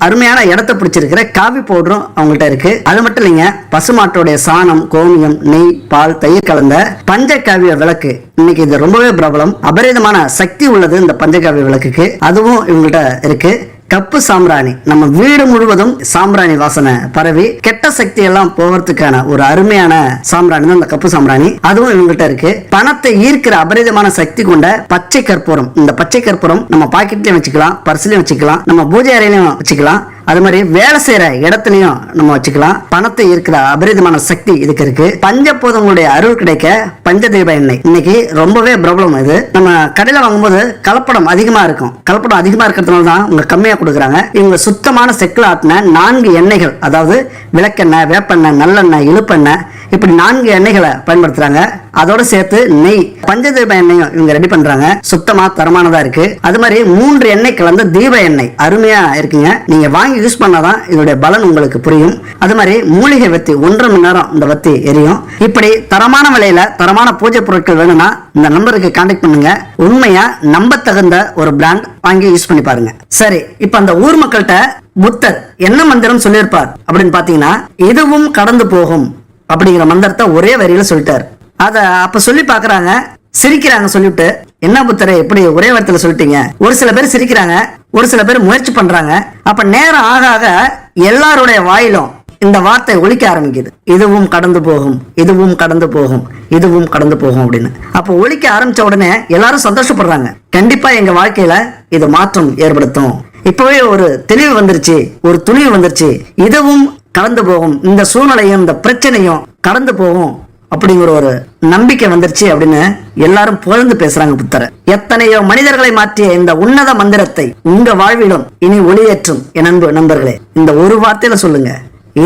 அருமையான இடத்தை பிடிச்சிருக்கிற காவி பவுடரும் அவங்கள்ட்ட இருக்கு. அது மட்டும் இல்லைங்க, பசுமாட்டோடைய சாணம், கோமியம், நெய், பால், தயிர் கலந்த பஞ்சகாவிய விளக்கு, இன்னைக்கு இது ரொம்பவே பிரபலம். அபரிதமான சக்தி உள்ளது இந்த பஞ்சகாவிய விளக்குக்கு. அதுவும் இவங்கள்ட்ட இருக்கு. கப்பு சாம்பிராணி, நம்ம வீடு முழுவதும் சாம்பிராணி வாசனை பரவி கெட்ட சக்தி எல்லாம் போகிறதுக்கான ஒரு அருமையான சாம்பிராணி தான் இந்த கப்பு சாம்பிராணி. அதுவும் இவங்ககிட்ட இருக்கு. பணத்தை ஈர்க்கிற அபரிதமான சக்தி கொண்ட பச்சை கற்பூரம். இந்த பச்சை கற்பூரம் நம்ம பாக்கெட்லயும் வச்சுக்கலாம், பர்ஸ்லயும் வச்சுக்கலாம், நம்ம பூஜை அறையிலையும் வச்சுக்கலாம். அது மாதிரி வேலை செய்யற இடத்துலயும் நம்ம வச்சுக்கலாம். பணத்தை இருக்கிற அபரிதமான சக்தி இதுக்கு இருக்கு. பஞ்சபூதங்களுடைய அருள் கிடைக்க பஞ்சதீப எண்ணெய் இன்னைக்கு ரொம்பவே பிரபலம். இது நம்ம கடையில வாங்கும்போது கலப்படம் அதிகமா இருக்கும். கலப்படம் அதிகமா இருக்கிறதுனால தான் உங்க கம்மியா கொடுக்குறாங்க. இவங்க சுத்தமான செக்கில் ஆட்டின 4 எண்ணெய்கள், அதாவது விளக்கெண்ணெய், வேப்பெண்ணெய், நல்லெண்ணெய், இழுப்பெண்ணெய், இப்படி 4 எண்ணெய்களை பயன்படுத்துறாங்க. அதோட சேர்த்து நெய், பஞ்சதீப எண்ணெயும் இவங்க ரெடி பண்றாங்க. சுத்தமா தரமானதா இருக்கு. அது மாதிரி 3 எண்ணெய் கலந்த தீப எண்ணெய் அருமையா இருக்குங்க. நீங்க வாங்கி யூஸ் பண்ணாதான் இதோட பலன் உங்களுக்கு புரியும். அது மாதிரி மூலிகை வத்தி 1.5 மணி நேரம் இந்த வத்தி எரியும். இப்படி தரமான விலையில தரமான பூஜை பொருட்கள் வேணும்னா இந்த நம்பருக்கு கான்டாக்ட் பண்ணுங்க. உண்மையா நம்ப தகுந்த ஒரு பிராண்ட், வாங்கி யூஸ் பண்ணி பாருங்க. சரி, இப்ப அந்த ஊர் மக்கள்கிட்ட புத்தர் என்ன மந்திரம் சொல்லியிருப்பார் அப்படின்னு பாத்தீங்கன்னா, இதுவும் கடந்து போகும் அப்படிங்கிற மந்திரத்தை ஒரே வரியில சொல்லிட்டார். அத அப்ப சொல்லி பாக்குறாங்க, சிரிக்கிறாங்க. சொல்லிட்டு, என்ன புத்தரே எப்படி ஒரே வார்த்தையில சொல்லிட்டீங்க? ஒரு சில பேர் சிரிக்கிறாங்க, ஒரு சில பேர் முயற்சி பண்றாங்க. அப்ப நேரம் ஆக ஆக எல்லாருடைய வாயிலும் இந்த வார்த்தை ஒலிக்க ஆரம்பிக்குது. இதுவும் கடந்து போகும், இதுவும் கடந்து போகும், இதுவும் கடந்து போகும் அப்படின்னு. அப்ப ஒலிக்க ஆரம்பிச்ச உடனே எல்லாரும் சந்தோஷப்படுறாங்க. கண்டிப்பா எங்க வாழ்க்கையில இது மாற்றம் ஏற்படுத்தும். இப்பவே ஒரு தெளிவு வந்துருச்சு, ஒரு துணிவு வந்துருச்சு. இதுவும் கடந்து போகும், இந்த சூழ்நிலையும் இந்த பிரச்சனையும் கடந்து போகும் அப்படிங்கிற ஒரு நம்பிக்கை வந்துருச்சு அப்படின்னு எல்லாரும் புகழ்ந்து பேசுறாங்க புத்தரை. எத்தனையோ மனிதர்களை மாற்றிய இந்த உன்னத மந்திரத்தை உங்க வாழ்விலும் இனி ஒளியேற்றும் என் அன்பு நண்பர்களே. இந்த ஒரு வார்த்தையில சொல்லுங்க,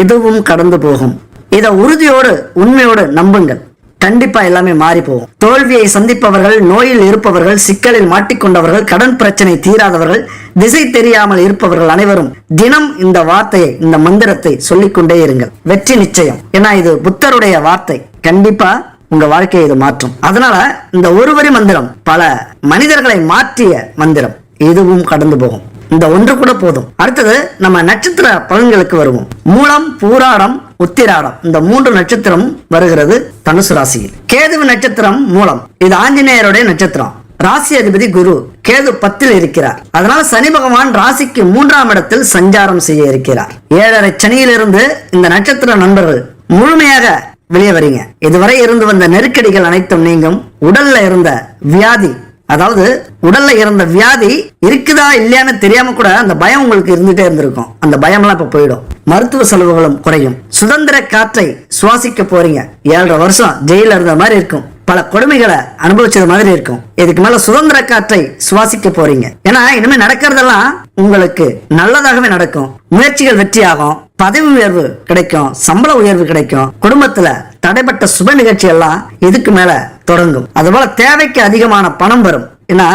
எதுவும் கடந்து போகும். இத உறுதியோடு உண்மையோடு நம்புங்கள். கண்டிப்பா எல்லாமே மாறி போகும். தோல்வியை சந்திப்பவர்கள், நோயில் இருப்பவர்கள், சிக்கலில் மாட்டிக்கொண்டவர்கள், கடன் பிரச்சனை தீராதவர்கள், திசை தெரியாமல் இருப்பவர்கள் அனைவரும் தினம் இந்த வார்த்தையை, இந்த மந்திரத்தை சொல்லிக்கொண்டே இருங்கள். வெற்றி நிச்சயம். ஏன்னா இது புத்தருடைய வார்த்தை. கண்டிப்பா உங்க வாழ்க்கையை இது மாற்றும். அதனால இந்த ஒரு வரி மந்திரம் பல மனிதர்களை மாற்றிய மந்திரம். இதுவும் கடந்து போகும். இந்த ஒன்று கூட போதும். அடுத்தது நம்ம நட்சத்திர பலன்களுக்கு வருவோம். மூலம், பூராடம், உத்திராடம் இந்த 3 நட்சத்திரம் வருகிறது தனுசு ராசியில். கேது நட்சத்திரம் மூலம், இது ஆஞ்சநேயருடைய நட்சத்திரம். ராசி அதிபதி குரு, கேது 10ல் இருக்கிறார். அதனால சனி பகவான் ராசிக்கு 3ஆம் இடத்தில் சஞ்சாரம் செய்ய இருக்கிறார். 7.5 சனியிலிருந்து இந்த நட்சத்திர நண்பர்கள் முழுமையாக வெளியே வரீங்க. இதுவரை இருந்து வந்த நெருக்கடிகள் அனைத்தும் நீங்கும். உடல்ல இருந்த வியாதி, அதாவது உடல்ல இருந்த வியாதி இருக்குதா இல்லையான்னு தெரியாம கூட அந்த பயம் உங்களுக்கு இருந்துட்டே இருந்திருக்கும். அந்த பயம் எல்லாம் இப்ப போயிடும். மருத்துவ செலவுகளும் குறையும். சுதந்திர காற்றை சுவாசிக்க போறீங்க. 7.5 வருஷம் ஜெயில இருந்த மாதிரி இருக்கும். பல கொடுமைகளை அனுபவிச்சது மாதிரி இருக்கும். இதுக்கு மேல சுதந்திர காற்றை சுவாசிக்க போறீங்க. ஏன்னா இனிமே நடக்கிறதெல்லாம் உங்களுக்கு நல்லதாகவே நடக்கும். முயற்சிகள் வெற்றியாகும். பதவி உயர்வு கிடைக்கும். சம்பள உயர்வு கிடைக்கும். குடும்பத்துல தடைப்பட்ட சுப நிகழ்ச்சி எல்லாம் இதுக்கு மேல தொடங்கும். அதுபோல தேவைக்கு அதிகமான பணம் வரும். ஏன்னா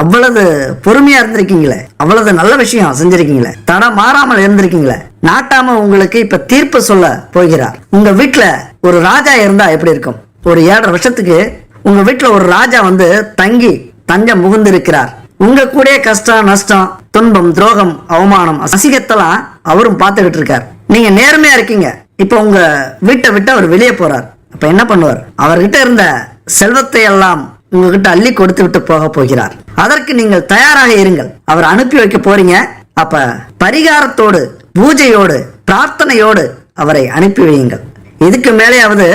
அவ்வளவு பொறுமையா இருந்திருக்கீங்களே, அவ்வளவு நல்ல விஷயம் செஞ்சிருக்கீங்களே, தடம் மாறாமல் இருந்திருக்கீங்களே. நாட்டாம உங்களுக்கு இப்ப தீர்ப்பு சொல்ல போகிறார். உங்க வீட்டுல ஒரு ராஜா இருந்தா எப்படி இருக்கும்? ஒரு 7.5 வருஷத்துக்கு உங்க வீட்டுல ஒரு ராஜா வந்து தங்கி தஞ்சம் புகுந்திருக்கிறார். உங்க கூட கஷ்டம், நஷ்டம், துன்பம், துரோகம், அவமானம், அசிங்கத்தெல்லாம் அவரும் பார்த்துக்கிட்டு இருக்கார். நீங்க நேர்மையா இருக்கீங்க. இப்ப உங்க வீட்டை விட்டு அவர் வெளியே போறார். அப்ப என்ன பண்ணுவார்? அவர்கிட்ட இருந்த செல்வத்தை எல்லாம் உங்ககிட்ட அள்ளி கொடுத்து விட்டு போக போகிறார். அதற்கு நீங்கள் தயாராக இருங்கள். அவர் அனுப்பி வைக்க போறீங்க. அப்ப பரிகாரத்தோடு, பூஜையோடு, பிரார்த்தனையோடு அவரை அனுப்பி வையுங்கள். இதுக்கு மேலேயாவது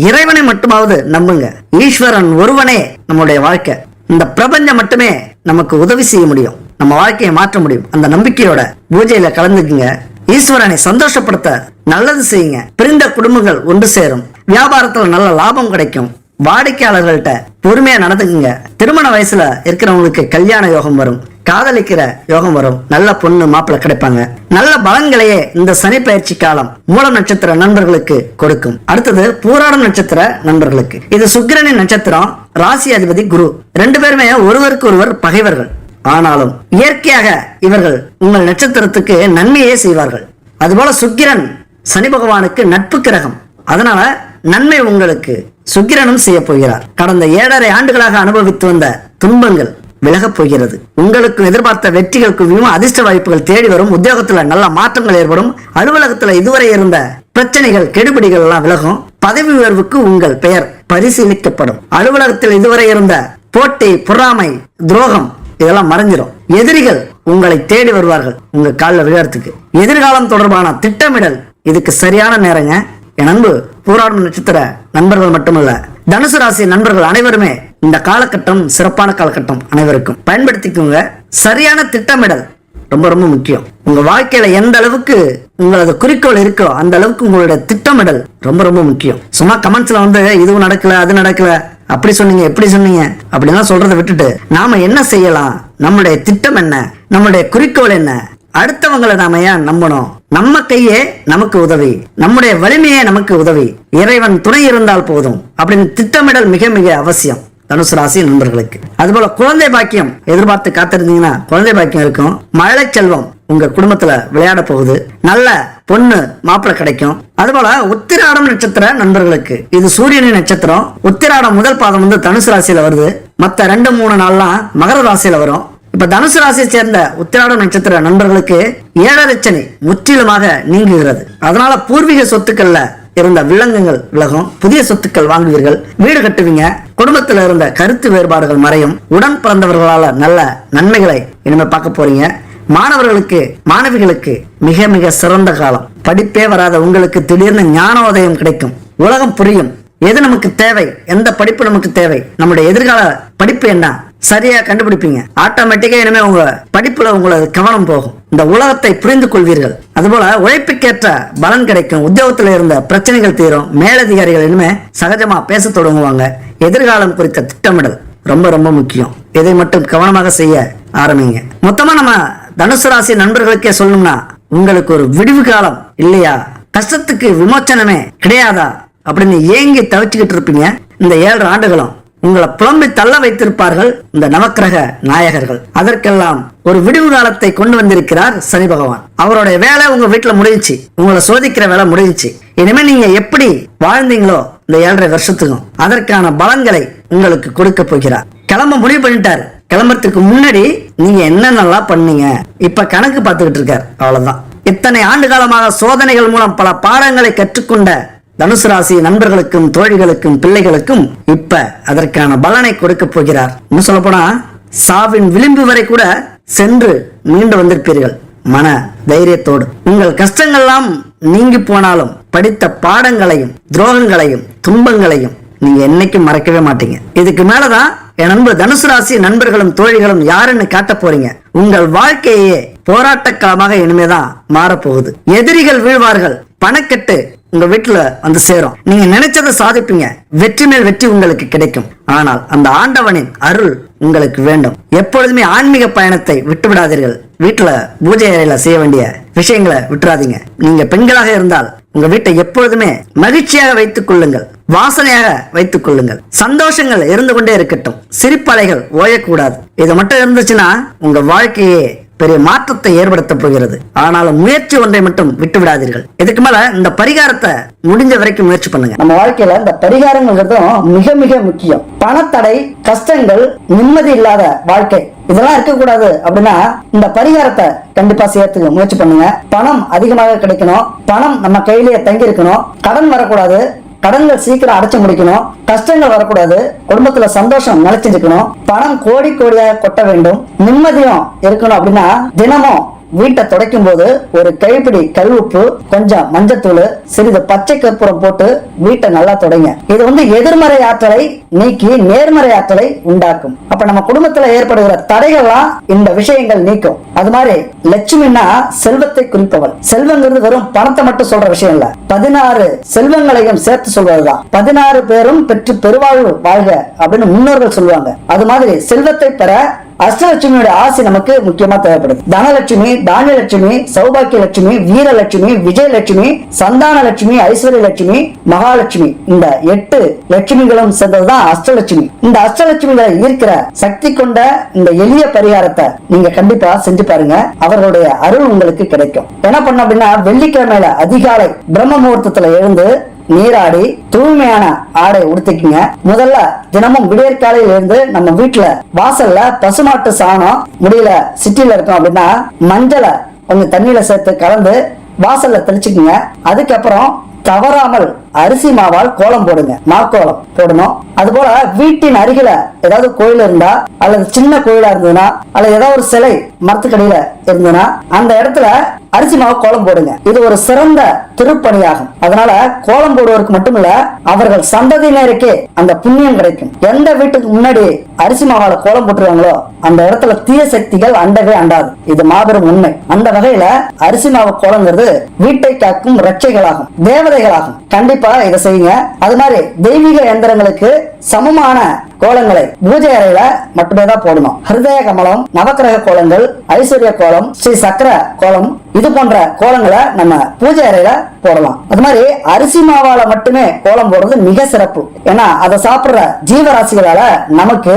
இறைவனை மட்டுமாவது நம்புங்க. ஈஸ்வரன் ஒருவனே நம்முடைய வாழ்க்கை. இந்த பிரபஞ்சம் மட்டுமே நமக்கு உதவி செய்ய முடியும். நம்ம வாழ்க்கையை மாற்ற முடியும். அந்த நம்பிக்கையோட பூஜையில கலந்துக்குங்க. ஈஸ்வரனை சந்தோஷப்படுத்த நல்லது செய்யுங்க. பிரிந்த குடும்பங்கள் ஒன்று சேரும். வியாபாரத்துல நல்ல லாபம் கிடைக்கும். வாடிக்கையாளர்கள்ட்ட பொறுமையா நடந்துக்குங்க. திருமண வயசுல இருக்கிறவங்களுக்கு கல்யாண யோகம் வரும். காதலிக்கிற யோகம் வரும். நல்ல பொண்ணு மாப்பிள்ளை கிடைப்பாங்க. நல்ல பலன்களையே இந்த சனி பயிற்சி காலம் மூலம் நட்சத்திர நண்பர்களுக்கு கொடுக்கும். அடுத்தது பூராடம் நட்சத்திர நண்பர்களுக்கு. இது சுக்கிரனின் நட்சத்திரம். ராசி அதிபதி குரு. 2 பேருமே ஒருவருக்கு ஒருவர் பகைவர்கள். ஆனாலும் இயற்கையாக இவர்கள் உங்கள் நட்சத்திரத்துக்கு நன்மையே செய்வார்கள். அதுபோல சுக்கிரன் சனி பகவானுக்கு நட்பு கிரகம். அதனால நன்மை உங்களுக்கு சுக்கிரனும் செய்ய போகிறார். கடந்த 7.5 ஆண்டுகளாக அனுபவித்து வந்த துன்பங்கள் விலகப் போகிறது. உங்களுக்கு எதிர்பார்த்த வெற்றிகள் குவியும். அதிர்ஷ்ட வாய்ப்புகள் தேடி வரும். உத்தியோகத்துல நல்ல மாற்றங்கள் ஏற்படும். அலுவலகத்துல இதுவரை இருந்த பிரச்சனைகள், கெடுபிடிகள் எல்லாம் விலகும். பதவி உயர்வுக்கு உங்கள் பெயர் பரிசீலிக்கப்படும். அலுவலகத்தில் இதுவரை இருந்த போட்டி, பொறாமை, துரோகம் இதெல்லாம் மறைஞ்சிடும். எதிரிகள் உங்களை தேடி வருவார்கள் உங்க காலில் விழுறதுக்கு. எதிர்காலம் தொடர்பான திட்டமிடல் இதுக்கு சரியான நேரங்க. என் அன்பு பூராடம் நட்சத்திர நண்பர்கள் மட்டுமல்ல, தனுசு ராசி நண்பர்கள் அனைவருமே இந்த காலகட்டம் சிறப்பான காலகட்டம். அனைவருக்கும் பயன்படுத்திக்கோங்க. சரியான திட்டமிடல் ரொம்ப ரொம்ப முக்கியம். உங்க வாழ்க்கையில எந்த அளவுக்கு உங்களது குறிக்கோள் இருக்கோ அந்த அளவுக்கு உங்களுடைய திட்டமிடல் ரொம்ப ரொம்ப முக்கியம். சும்மா கமெண்ட்ஸ்ல வந்து இதுவும் நடக்கல, அது நடக்கல, அப்படி சொன்னீங்க, எப்படி சொன்னீங்க அப்படிலாம் சொல்றதை விட்டுட்டு நாம என்ன செய்யலாம், நம்முடைய திட்டம் என்ன, நம்முடைய குறிக்கோள் என்ன, அடுத்தவங்களை நாம ஏன் நம்பணும், நம்ம கையே நமக்கு உதவி, நம்முடைய வலிமையே நமக்கு உதவி, இறைவன் துணை இருந்தால் போதும் அப்படின்னு திட்டமிடல் மிக மிக அவசியம் தனுசு ராசி நண்பர்களுக்கு. அதுபோல குழந்தை பாக்கியம் எதிர்பார்த்து காத்திருந்தீங்கன்னா குழந்தை பாக்கியம் இருக்கும். மழை செல்வம் உங்க குடும்பத்துல விளையாட போகுது. நல்ல பொண்ணு மாப்பிள்ளை கிடைக்கும். அதுபோல உத்திராடம் நட்சத்திர நண்பர்களுக்கு இது சூரியனின் நட்சத்திரம். உத்திராடம் முதல் பாதம் வந்து தனுசு ராசியில வருது. மத்த 2-3 நாள்லாம் மகர ராசியில வரும். இப்ப தனுசு ராசியை சேர்ந்த உத்திராடம் நட்சத்திர நண்பர்களுக்கு 7.5 சனி முற்றிலுமாக நீங்குகிறது. அதனால பூர்வீக சொத்துக்கள்ல இருந்த விலங்குகள் விலகும். புதிய சொத்துக்கள் வாங்குவீர்கள். வீடு கட்டுவீங்க. குடும்பத்தில் இருந்த கருத்து வேறுபாடுகள் மறையும். உடன் பிறந்தவர்களால நல்ல நன்மைகளை இனிமே பார்க்க போறீங்க. மாணவர்களுக்கு, மாணவிகளுக்கு மிக மிக சிறந்த காலம். படிப்பே வராத உங்களுக்கு திடீர்னு ஞானோதயம் கிடைக்கும். உலகம் புரியும். எது நமக்கு தேவை, எந்த படிப்பு நமக்கு தேவை, நம்முடைய எதிர்கால படிப்பு என்ன, சரியா கண்டுபிடிப்பீங்க. ஆட்டோமேட்டிக்கா இனிமே உங்க படிப்புல உங்களது கவனம் போகும். இந்த உலகத்தை புரிந்து கொள்வீர்கள். அதுபோல உழைப்புக்கேற்ற பலன் கிடைக்கும். உத்தியோகத்துல இருந்த பிரச்சனைகள் தீரும். மேலதிகாரிகள் இனிமே சகஜமா பேச தொடங்குவாங்க. எதிர்காலம் குறித்த திட்டமிடல் ரொம்ப ரொம்ப முக்கியம். இதை மட்டும் கவனமாக செய்ய ஆரம்பிங்க. மொத்தமா நம்ம தனுசு ராசி நண்பர்களுக்கே சொல்லணும்னா, உங்களுக்கு ஒரு விடிவு காலம் இல்லையா, கஷ்டத்துக்கு விமோச்சனமே கிடையாதா அப்படின்னு ஏங்கி தவிச்சுக்கிட்டு இருப்பீங்க. இந்த 7 ஆண்டுகளும் உங்களை புலம்பி தள்ள வைத்திருப்பார்கள் இந்த நவக்கிரக நாயகர்கள். அதற்கெல்லாம் ஒரு விடிவு காலத்தை கொண்டு வந்திருக்கிறார் சனி பகவான். அவருடைய வேலை உங்க வீட்டுல முடிஞ்சிச்சு. உங்களை சோதிக்கிற வேலை முடிஞ்சிச்சு. இனிமே நீங்க எப்படி வாழ்ந்தீங்களோ இந்த 7.5 வருஷத்துக்கும் அதற்கான பலன்களை உங்களுக்கு கொடுக்க போகிறார். கிளம்ப முடிவு பண்ணிட்டாரு. கிளம்புறதுக்கு முன்னாடி நீங்க என்னென்னலாம் பண்ணீங்க இப்ப கணக்கு பார்த்துக்கிட்டு இருக்காரு. அவ்வளவுதான். இத்தனை ஆண்டு காலமாக சோதனைகள் மூலம் பல பாடங்களை கற்றுக்கொண்ட தனுசு ராசி நண்பர்களுக்கும் தோழிகளுக்கும் பிள்ளைகளுக்கும் இப்ப அதற்கான பலனை கொடுக்க போகிறார். இன்னும் சொல்ல போனா சாவின் விளிம்பு வரை கூட சென்று மீண்டு வந்திருப்பீர்கள் மன தைரியத்தோடு. உங்கள் கஷ்டங்கள்லாம் நீங்கி போனாலும் படித்த பாடங்களையும் துரோகங்களையும் துன்பங்களையும் நீங்க என்னைக்கும் மறக்கவே மாட்டீங்க. இதுக்கு மேலதான் என் நண்பர் தனுசு ராசி நண்பர்களும் தோழிகளும் யாருன்னு காட்ட போறீங்க. உங்கள் வாழ்க்கையே போராட்டக்காலமாக இனிமேதான் மாறப்போகுது. எதிரிகள் வீழ்வார்கள். பணக்கட்டு உங்க வீட்டுல வந்து சேரும். நீங்க நினைச்சதை சாதிப்பீங்க. வெற்றி மேல் வெற்றி உங்களுக்கு கிடைக்கும். ஆனால் அந்த ஆண்டவனின் அருள் உங்களுக்கு வேண்டும். எப்பொழுதுமே ஆன்மீக பயணத்தை விட்டு விடாதீர்கள். வீட்டுல பூஜை அறையில செய்ய வேண்டிய விஷயங்களை விட்டுறாதீங்க. நீங்க பெண்களாக இருந்தால் உங்க வீட்டை எப்பொழுதுமே மகிழ்ச்சியாக வைத்துக் கொள்ளுங்கள். வாசனையாக வைத்துக் கொள்ளுங்கள். சந்தோஷங்கள் இருந்து கொண்டே இருக்கட்டும். சிரிப்பலைகள் ஓயக்கூடாது. இது மட்டும் இருந்துச்சுன்னா உங்க வாழ்க்கையே பெரிய மாற்றத்தை ஏற்படுத்த போகிறது. ஆனாலும் முயற்சி ஒன்றை மட்டும் விட்டு விடாதீர்கள். இதுக்கு மேல இந்த பரிகாரத்தை முடிஞ்ச வரைக்கும் முயற்சி பண்ணுங்க. நம்ம வாழ்க்கையில இந்த பரிகாரங்கிறதும் மிக மிக முக்கியம். பணத்தடை, கஷ்டங்கள், நிம்மதி இல்லாத வாழ்க்கை இதெல்லாம் இருக்கக்கூடாது அப்படின்னா இந்த பரிகாரத்தை கண்டிப்பா சேர்த்துக்க முயற்சி பண்ணுங்க. பணம் அதிகமாக கிடைக்கணும். பணம் நம்ம கையிலேயே தங்கி இருக்கணும். கடன் வரக்கூடாது. கடன்கள் சீக்கிரம் அடைச்சு முடிக்கணும். கஷ்டங்கள் வரக்கூடாது. குடும்பத்துல சந்தோஷம் நிலைச்சிருக்கணும். பணம் கோடி கோடியாக கொட்ட வேண்டும். நிம்மதியும் இருக்கணும். அப்படின்னா தினமும் வீட்டை துடைக்கும் போது ஒரு கைப்பிடி கல்லுப்பு, கொஞ்சம் மஞ்சத்தூள், சிறிது பச்சை கற்பூரம் போட்டு வீட்டை நல்லா துடைங்க. இது எதிர்மறை ஆற்றலை நீக்கி நேர்மறை ஆற்றலை உண்டாக்கும். அப்ப நம்ம குடும்பத்துல ஏற்படுகிற தடைகள்லாம் இந்த விஷயங்கள் நீக்கும். அது மாதிரி லட்சுமின்னா செல்வத்தை குறிப்பவள். செல்வங்கிறது வெறும் பணத்தை மட்டும் சொல்ற விஷயம் இல்ல. 16 செல்வங்களையும் சேர்த்து சொல்வதுதான். 16 பேரும் பெற்று பெருவாழ்வு வாழ்க அப்படின்னு முன்னோர்கள் சொல்லுவாங்க. அது மாதிரி செல்வத்தை பெற அஷ்டலட்சுமியோட ஆசி நமக்கு முக்கியமா தேவைப்படுது. தனலட்சுமி, தானியலட்சுமி, சௌபாக்கிய லட்சுமி, வீரலட்சுமி, விஜயலட்சுமி, சந்தான லட்சுமி, ஐஸ்வர்ய லட்சுமி, மகாலட்சுமி, இந்த 8 லட்சுமிகளும் சேர்ந்ததுதான் அஷ்டலட்சுமி. இந்த அஷ்டலட்சுமிகளை ஈர்க்கிற சக்தி கொண்ட இந்த எளிய பரிகாரத்தை நீங்க கண்டிப்பா செஞ்சு பாருங்க. அவர்களுடைய அருள் உங்களுக்கு கிடைக்கும். என்ன பண்ண அப்படின்னா வெள்ளிக்கிழமையில அதிகாலை பிரம்ம முகூர்த்தத்துல எழுந்து நீராடி தூய்மையான ஆடை உடுத்திக்குங்க. முதல்ல தினமும் விடியற்காலையில இருந்து நம்ம வீட்டுல வாசல்ல பசுமாட்டு சாணம், முடியல சிட்டில இருக்கோம் அப்படின்னா மஞ்சளை கொஞ்சம் தண்ணியில சேர்த்து கலந்து வாசல்ல தெளிச்சுக்குங்க. அதுக்கப்புறம் தவறாமல் அரிசி மாவால் கோலம் போடுங்க. மாக்கோலம் போடணும். அது போல வீட்டின் அருகில ஏதாவது கோயில் இருந்தா அல்லது சின்ன கோயிலா இருந்ததுன்னா அல்லது ஏதாவது ஒரு சிலை மரத்துக்கடியில இருந்ததுன்னா அந்த இடத்துல அரிசி மாவு கோலம் போடுங்க. இது ஒரு சிறந்த திருப்பணியாகும். அதனால கோலம் போடுவதற்கு மட்டுமில்ல அவர்கள் சந்ததியினருக்கே அந்த புண்ணியம் கிடைக்கும். எந்த வீட்டுக்கு முன்னாடி அரிசி மாவால கோலம் போட்டுருவாங்களோ அந்த இடத்துல தீய சக்திகள் அண்டவே அண்டாது. இது மாபெரும் உண்மை. அந்த வகையில அரிசி மாவு கோலங்கிறது வீட்டை காக்கும் ரட்சைகளாகும், தேவதைகளாகும். கண்டிப்பா இதை செய்யுங்க. அது மாதிரி தெய்வீக எந்திரங்களுக்கு சமமான கோலங்களை பூஜை அறையில மட்டுமே தான் போடணும். ஹிருதய கமலம், நவக்கிரக கோலங்கள், ஐஸ்வர்ய கோலம், ஸ்ரீ சக்கர கோலம், இது போன்ற கோலங்களை நம்ம பூஜை அறையில போடலாம். அது மாதிரி அரிசி மாவால மட்டுமே கோலம் போடுறது மிக சிறப்பு. ஏன்னா அதை சாப்பிடுற ஜீவராசிகளால நமக்கு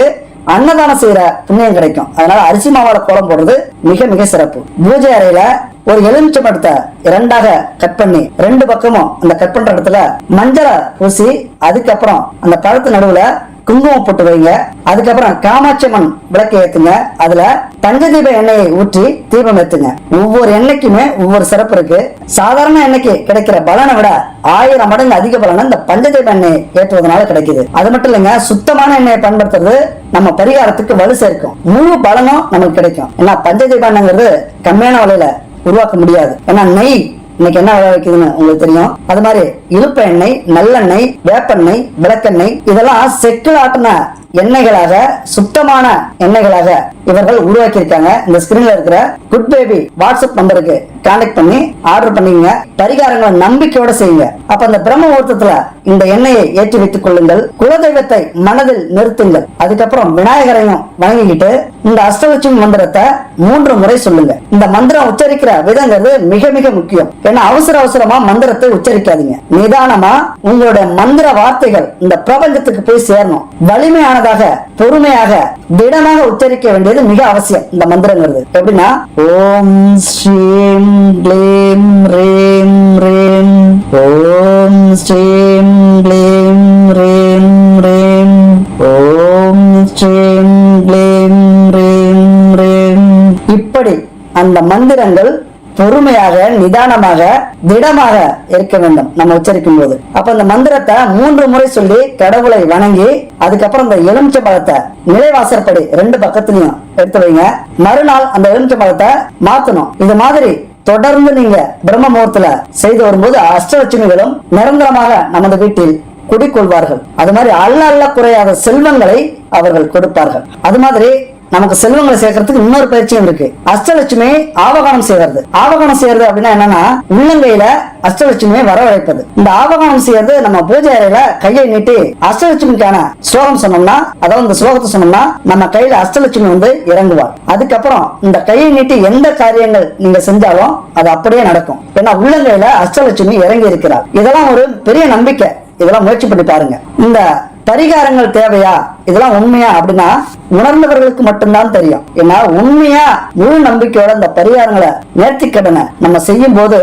அன்னதானம் செய்யற புண்ணியம் கிடைக்கும். அதனால அரிசி மாவால கோலம் போடுறது மிக மிக சிறப்பு. பூஜை அறையில ஒரு எலுமிச்சை பழத்தை 2ஆக கட் பண்ணி 2 பக்கமும் அந்த கட் பண்ற இடத்துல மஞ்சளை பூசி அதுக்கப்புறம் அந்த பழத்து நடுவுல குங்குமம் போட்டு வைங்க. அதுக்கப்புறம் காமாட்சி அம்மன் விளக்கை ஏத்துங்க. அதுல பஞ்சதீப எண்ணெயை ஊற்றி தீபம் ஏத்துங்க. ஒவ்வொரு எண்ணெய்க்குமே ஒவ்வொரு சிறப்பு இருக்கு. சாதாரண எண்ணெய்க்கு கிடைக்கிற பலனை விட 1000 மடங்கு அதிக பலனை இந்த பஞ்சதீப எண்ணெய் ஏற்றுவதனால கிடைக்குது. அது மட்டும் இல்லைங்க, சுத்தமான எண்ணெயை பயன்படுத்துறது நம்ம பரிகாரத்துக்கு வலு சேர்க்கும். முழு பலனும் நமக்கு கிடைக்கும். ஏன்னா பஞ்சதீப எண்ணெய்ங்கிறது கம்மியான விலையில உருவாக்க முடியாது. ஏன்னா நெய் இன்னைக்கு என்ன விலை வைக்குதுன்னு உங்களுக்கு தெரியும். அது மாதிரி இழுப்ப எண்ணெய், நல்லெண்ணெய், வேப்பெண்ணெய், விளக்கெண்ணெய் இதெல்லாம் செக்கில் ஆட்டின எண்ணெய்களாக, சுத்தமான எண்ணெய்களாக இவர்கள் உருவாக்கி இருக்காங்க. இந்த ஸ்கிரீன்ல இருக்கிற குட் பேபி வாட்ஸ்அப் நம்பருக்கு கான்டாக்ட் பண்ணி ஆர்டர் பண்ணீங்க. பரிகாரங்களை நம்பிக்கையோட செய்யுங்க. அப்ப அந்த பிரம்ம முகூர்த்தத்துல இந்த எண்ணெயை ஏற்றி வைத்துக் கொள்ளுங்கள். குலதெய்வத்தை மனதில் நிறுத்துங்கள். அதுக்கப்புறம் விநாயகரையும் வணங்கிக்கிட்டு இந்த அஷ்டலட்சுமி மந்திரத்தை 3 முறை சொல்லுங்க. இந்த மந்திரம் உச்சரிக்கிற விதங்கிறது மிக மிக முக்கியம். ஏன்னா அவசரமா மந்திரத்தை உச்சரிக்காதீங்க. நிதானமா உங்களுடைய மந்திர வார்த்தைகள் இந்த பிரபஞ்சத்துக்கு போய் சேரணும். வலிமையானதாக, பொறுமையாக, திடமாக உச்சரிக்க வேண்டியது மிக அவசியம். இந்த மந்திரங்கிறது எப்படின்னா, ஓம் ஸ்ரீம் க்ளீம் ரீம் ரீம், ஓம் ஸ்ரீம் க்ளீம் ரீம் ரீம், ஓம் ஸ்ரீம் க்ளீம் ரீம் ரீம். இப்படி அந்த மந்திரங்கள் பொறுமையாக, நிதானமாக, திடமாக இருக்க வேண்டும் நம்ம உச்சரிக்கும் போது. அப்ப இந்த மந்திரத்தை 3 முறை சொல்லி கடவுளை வணங்கி அதுக்கப்புறம் இந்த எலுமிச்சை பழத்தை நிலைவாசற்படி 2 பக்கத்துலயும் எடுத்து வைங்க. மறுநாள் அந்த எலுமிச்சை பழத்தை மாத்தணும். இது மாதிரி தொடர்ந்து நீங்க பிரம்ம முகூர்த்தத்துல செய்து வரும்போது அஷ்டலட்சுமிகளும் நிரந்தரமாக நமது வீட்டில் குடிக்கொள்வார்கள். அது மாதிரி அல்ல குறையாத செல்வங்களை அவர்கள் கொடுப்பார்கள். அது மாதிரி நமக்கு செல்வங்களை சேர்க்கறதுக்கு இன்னொரு பயிற்சியும் இருக்கு. அஷ்டலட்சுமி ஆவகானம் செய்யறது. ஆவகானம் செய்யறது அப்படின்னா என்னன்னா, உள்ளங்கையில அஷ்டலட்சுமியை வரவழைப்பது. இந்த ஆவகானம் செய்யறது நம்ம பூஜை அறையில கையை நீட்டி அஷ்டலட்சுமிக்கான ஸ்லோகம் சொன்னோம்னா, அதாவது இந்த ஸ்லோகத்தை சொன்னோம்னா நம்ம கையில அஷ்டலட்சுமி வந்து இறங்குவார். அதுக்கப்புறம் இந்த கையை நீட்டி எந்த காரியங்கள் நீங்க செஞ்சாலும் அது அப்படியே நடக்கும். ஏன்னா உள்ளங்கையில அஷ்டலட்சுமி இறங்கி இருக்கிறார். இதெல்லாம் ஒரு பெரிய நம்பிக்கை. இதெல்லாம் முயற்சி பண்ணி பாருங்க. இந்த பரிகாரங்கள் தேவையா, இதெல்லாம் உண்மையா அப்படின்னா உணர்ந்தவர்களுக்கு மட்டும்தான் தெரியும். ஏன்னா உண்மையா முழு நம்பிக்கையோட இந்த பரிகாரங்களை நேர்த்திக்கடனை நம்ம செய்யும் போது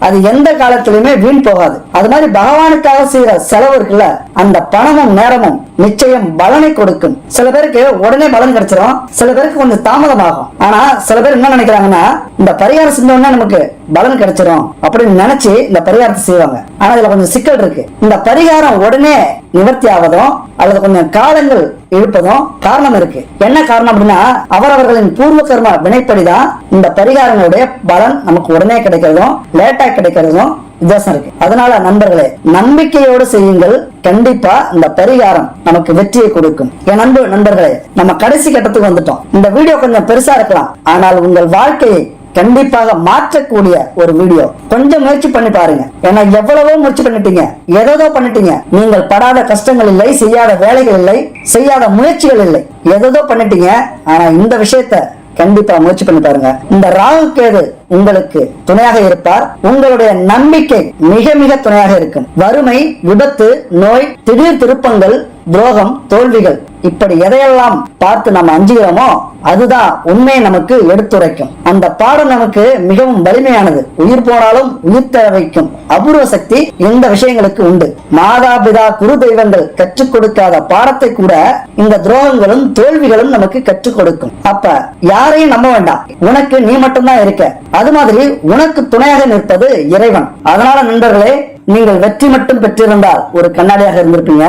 அது எந்த காலத்திலுமே வீண் போகாது. அது மாதிரி பகவானுக்காக செய்யற செலவு இருக்குல்ல, அந்த பணமும் நேரமும் நிச்சயம் பலனை கொடுக்கும். சில பேருக்கு உடனே பலன் கிடைச்சிடும், சில பேருக்கு கொஞ்சம் தாமதமாகும். ஆனா சில பேர் என்ன நினைக்கிறாங்கன்னா, இந்த பரிகாரம் செஞ்சோம்னா நமக்கு பலன் கிடைச்சிடும் அப்படின்னு நினைச்சு இந்த பரிகாரத்தை செய்வாங்க. ஆனா இதுல கொஞ்சம் சிக்கல் இருக்கு. இந்த பரிகாரம் உடனே நிவர்த்தி ஆவதும் அல்லது கொஞ்சம் காலங்கள் இழுப்பதும் காரணம் இருக்கு. என்ன காரணம் அப்படின்னா, அவரவர்களின் பூர்வ கர்ம வினைப்படிதான் இந்த பரிகாரங்களுடைய பலன் நமக்கு உடனே கிடைக்கிறதும் லேட்டா கிடைக்கிறதும் வித்தியாசம் இருக்கு. அதனால நண்பர்களே, நம்பிக்கையோடு செய்யுங்கள். கண்டிப்பா இந்த பரிகாரம் நமக்கு வெற்றியை கொடுக்கும். என் அன்பு நண்பர்களே, நம்ம கடைசி கட்டத்துக்கு வந்துட்டோம். இந்த வீடியோ கொஞ்சம் பெருசா இருக்கலாம், ஆனால் உங்கள் வாழ்க்கையை கண்டிப்பாக மாற்றக்கூடிய ஒரு வீடியோ. கொஞ்சம் முயற்சி பண்ணி பாருங்க. ஏன்னா எவ்வளவோ முயற்சி பண்ணிட்டீங்க, ஏதோ பண்ணிட்டீங்க. நீங்கள் படாத கஷ்டங்கள் இல்லை, செய்யாத வேலைகள் இல்லை, செய்யாத முயற்சிகள் இல்லை, ஏதோ பண்ணிட்டீங்க. ஆனா இந்த விஷயத்த கண்டிப்பா முயற்சி பண்ணி பாருங்க. இந்த ராகு கேது உங்களுக்கு துணையாக இருப்பார். உங்களுடைய நம்பிக்கை மிக மிக துணையாக இருக்கும். வறுமை, விபத்து, நோய், திடீர் திருப்பங்கள், துரோகம், தோல்விகள், இப்படி எதையெல்லாம் பார்த்து நம்ம அஞ்சுகிறோமோ அதுதான் உண்மையை நமக்கு எடுத்துரைக்கும். அந்த பாடம் நமக்கு மிகவும் வலிமையானது. உயிர் போனாலும் உயிர் தர வைக்கும் அபூர்வ சக்தி இந்த விஷயங்களுக்கு உண்டு. மாதா பிதா குரு தெய்வங்கள் கற்றுக் கொடுக்காத பாடத்தை கூட இந்த துரோகங்களும் தோல்விகளும் நமக்கு கற்றுக் கொடுக்கும். அப்ப யாரையும் நம்ப வேண்டாம். உனக்கு நீ மட்டும்தான் இருக்க. அது மாதிரி உனக்கு துணையாக நிற்பது இறைவன். அதனால நண்பர்களே, நீங்கள் வெற்றி மட்டும் பெற்றிருந்தால் ஒரு கண்ணாடியாக இருந்திருப்பீங்க,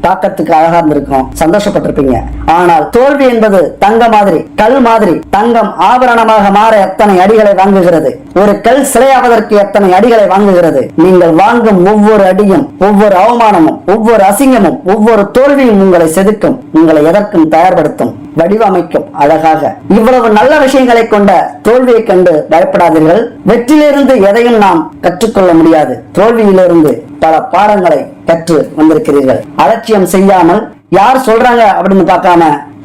பார்க்கறதுக்கு அழகா இருந்திருக்கும், சந்தோஷப்பட்டிருப்பீங்க. ஆனால் தோல்வி என்பது தங்க மாதிரி, கல் மாதிரி. தங்கம் ஆபரணமாக மாற எத்தனை அடிகளை வாங்குகிறது, ஒரு கல் சிலையாவதற்கு எத்தனை அடிகளை வாங்குகிறது. நீங்கள் வாங்கும் ஒவ்வொரு அடியும், ஒவ்வொரு அவமானமும், ஒவ்வொரு அசிங்கமும், ஒவ்வொரு தோல்வியும் உங்களை செதுக்கும், உங்களை எதற்கும் தயார்படுத்தும், வடிவமைக்கும் அழகாக. இவ்வளவு நல்ல விஷயங்களை கொண்ட தோல்வியை கண்டு பயப்படாதீர்கள். வெற்றியிலிருந்து எதையும் நாம் கற்றுக்கொள்ள முடியாது. தோல்வியிலிருந்து பல பாடங்களை கற்று வந்திருக்கிறீர்கள். அலட்சியம் செய்யாமல் யார் சொல்றாங்க அப்படின்னு பார்க்காம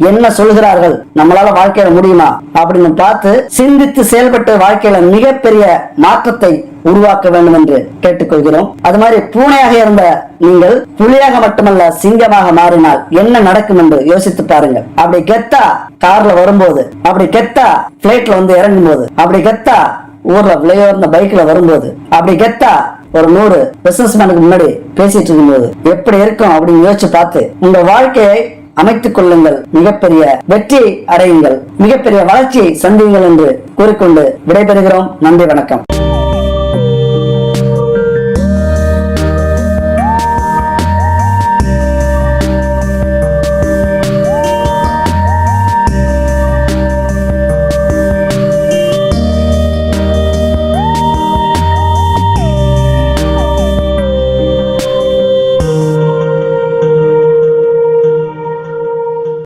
என்ன சொல்கிறார்கள், நம்மளால வாழ்க்கையில முடியுமா அப்படின்னு பார்த்து சிந்தித்து செயல்பட்டு வாழ்க்கையில மிகப்பெரிய மாற்றத்தை உருவாக்க வேண்டும் என்று கேட்டுக்கொள்கிறோம். அது மாதிரி பூனையாக இருந்த நீங்கள் புலியாக மட்டுமல்ல சிங்கமாக மாறினால் என்ன நடக்கும் என்று யோசித்து பாருங்கள். அப்படி கெத்தா கார்ல வரும்போது, அப்படி கெத்தா பிளைட்ல வந்து இறங்கும் போது, அப்படி கெத்தா ஊர்ல விளையாடுற பைக்ல வரும்போது, அப்படி கெத்தா ஒரு 100 பிசினஸ் மேனுக்கு முன்னாடி பேசிட்டு இருக்கும்போது எப்படி இருக்கும் அப்படின்னு யோசிச்சு பார்த்து உங்க வாழ்க்கையை அமைத்துக் கொள்ளுங்கள். மிகப்பெரிய வெற்றி அடையுங்கள், மிகப்பெரிய வளர்ச்சியை சந்தியுங்கள் என்று கூறிக்கொண்டு விடைபெறுகிறோம். நன்றி, வணக்கம்.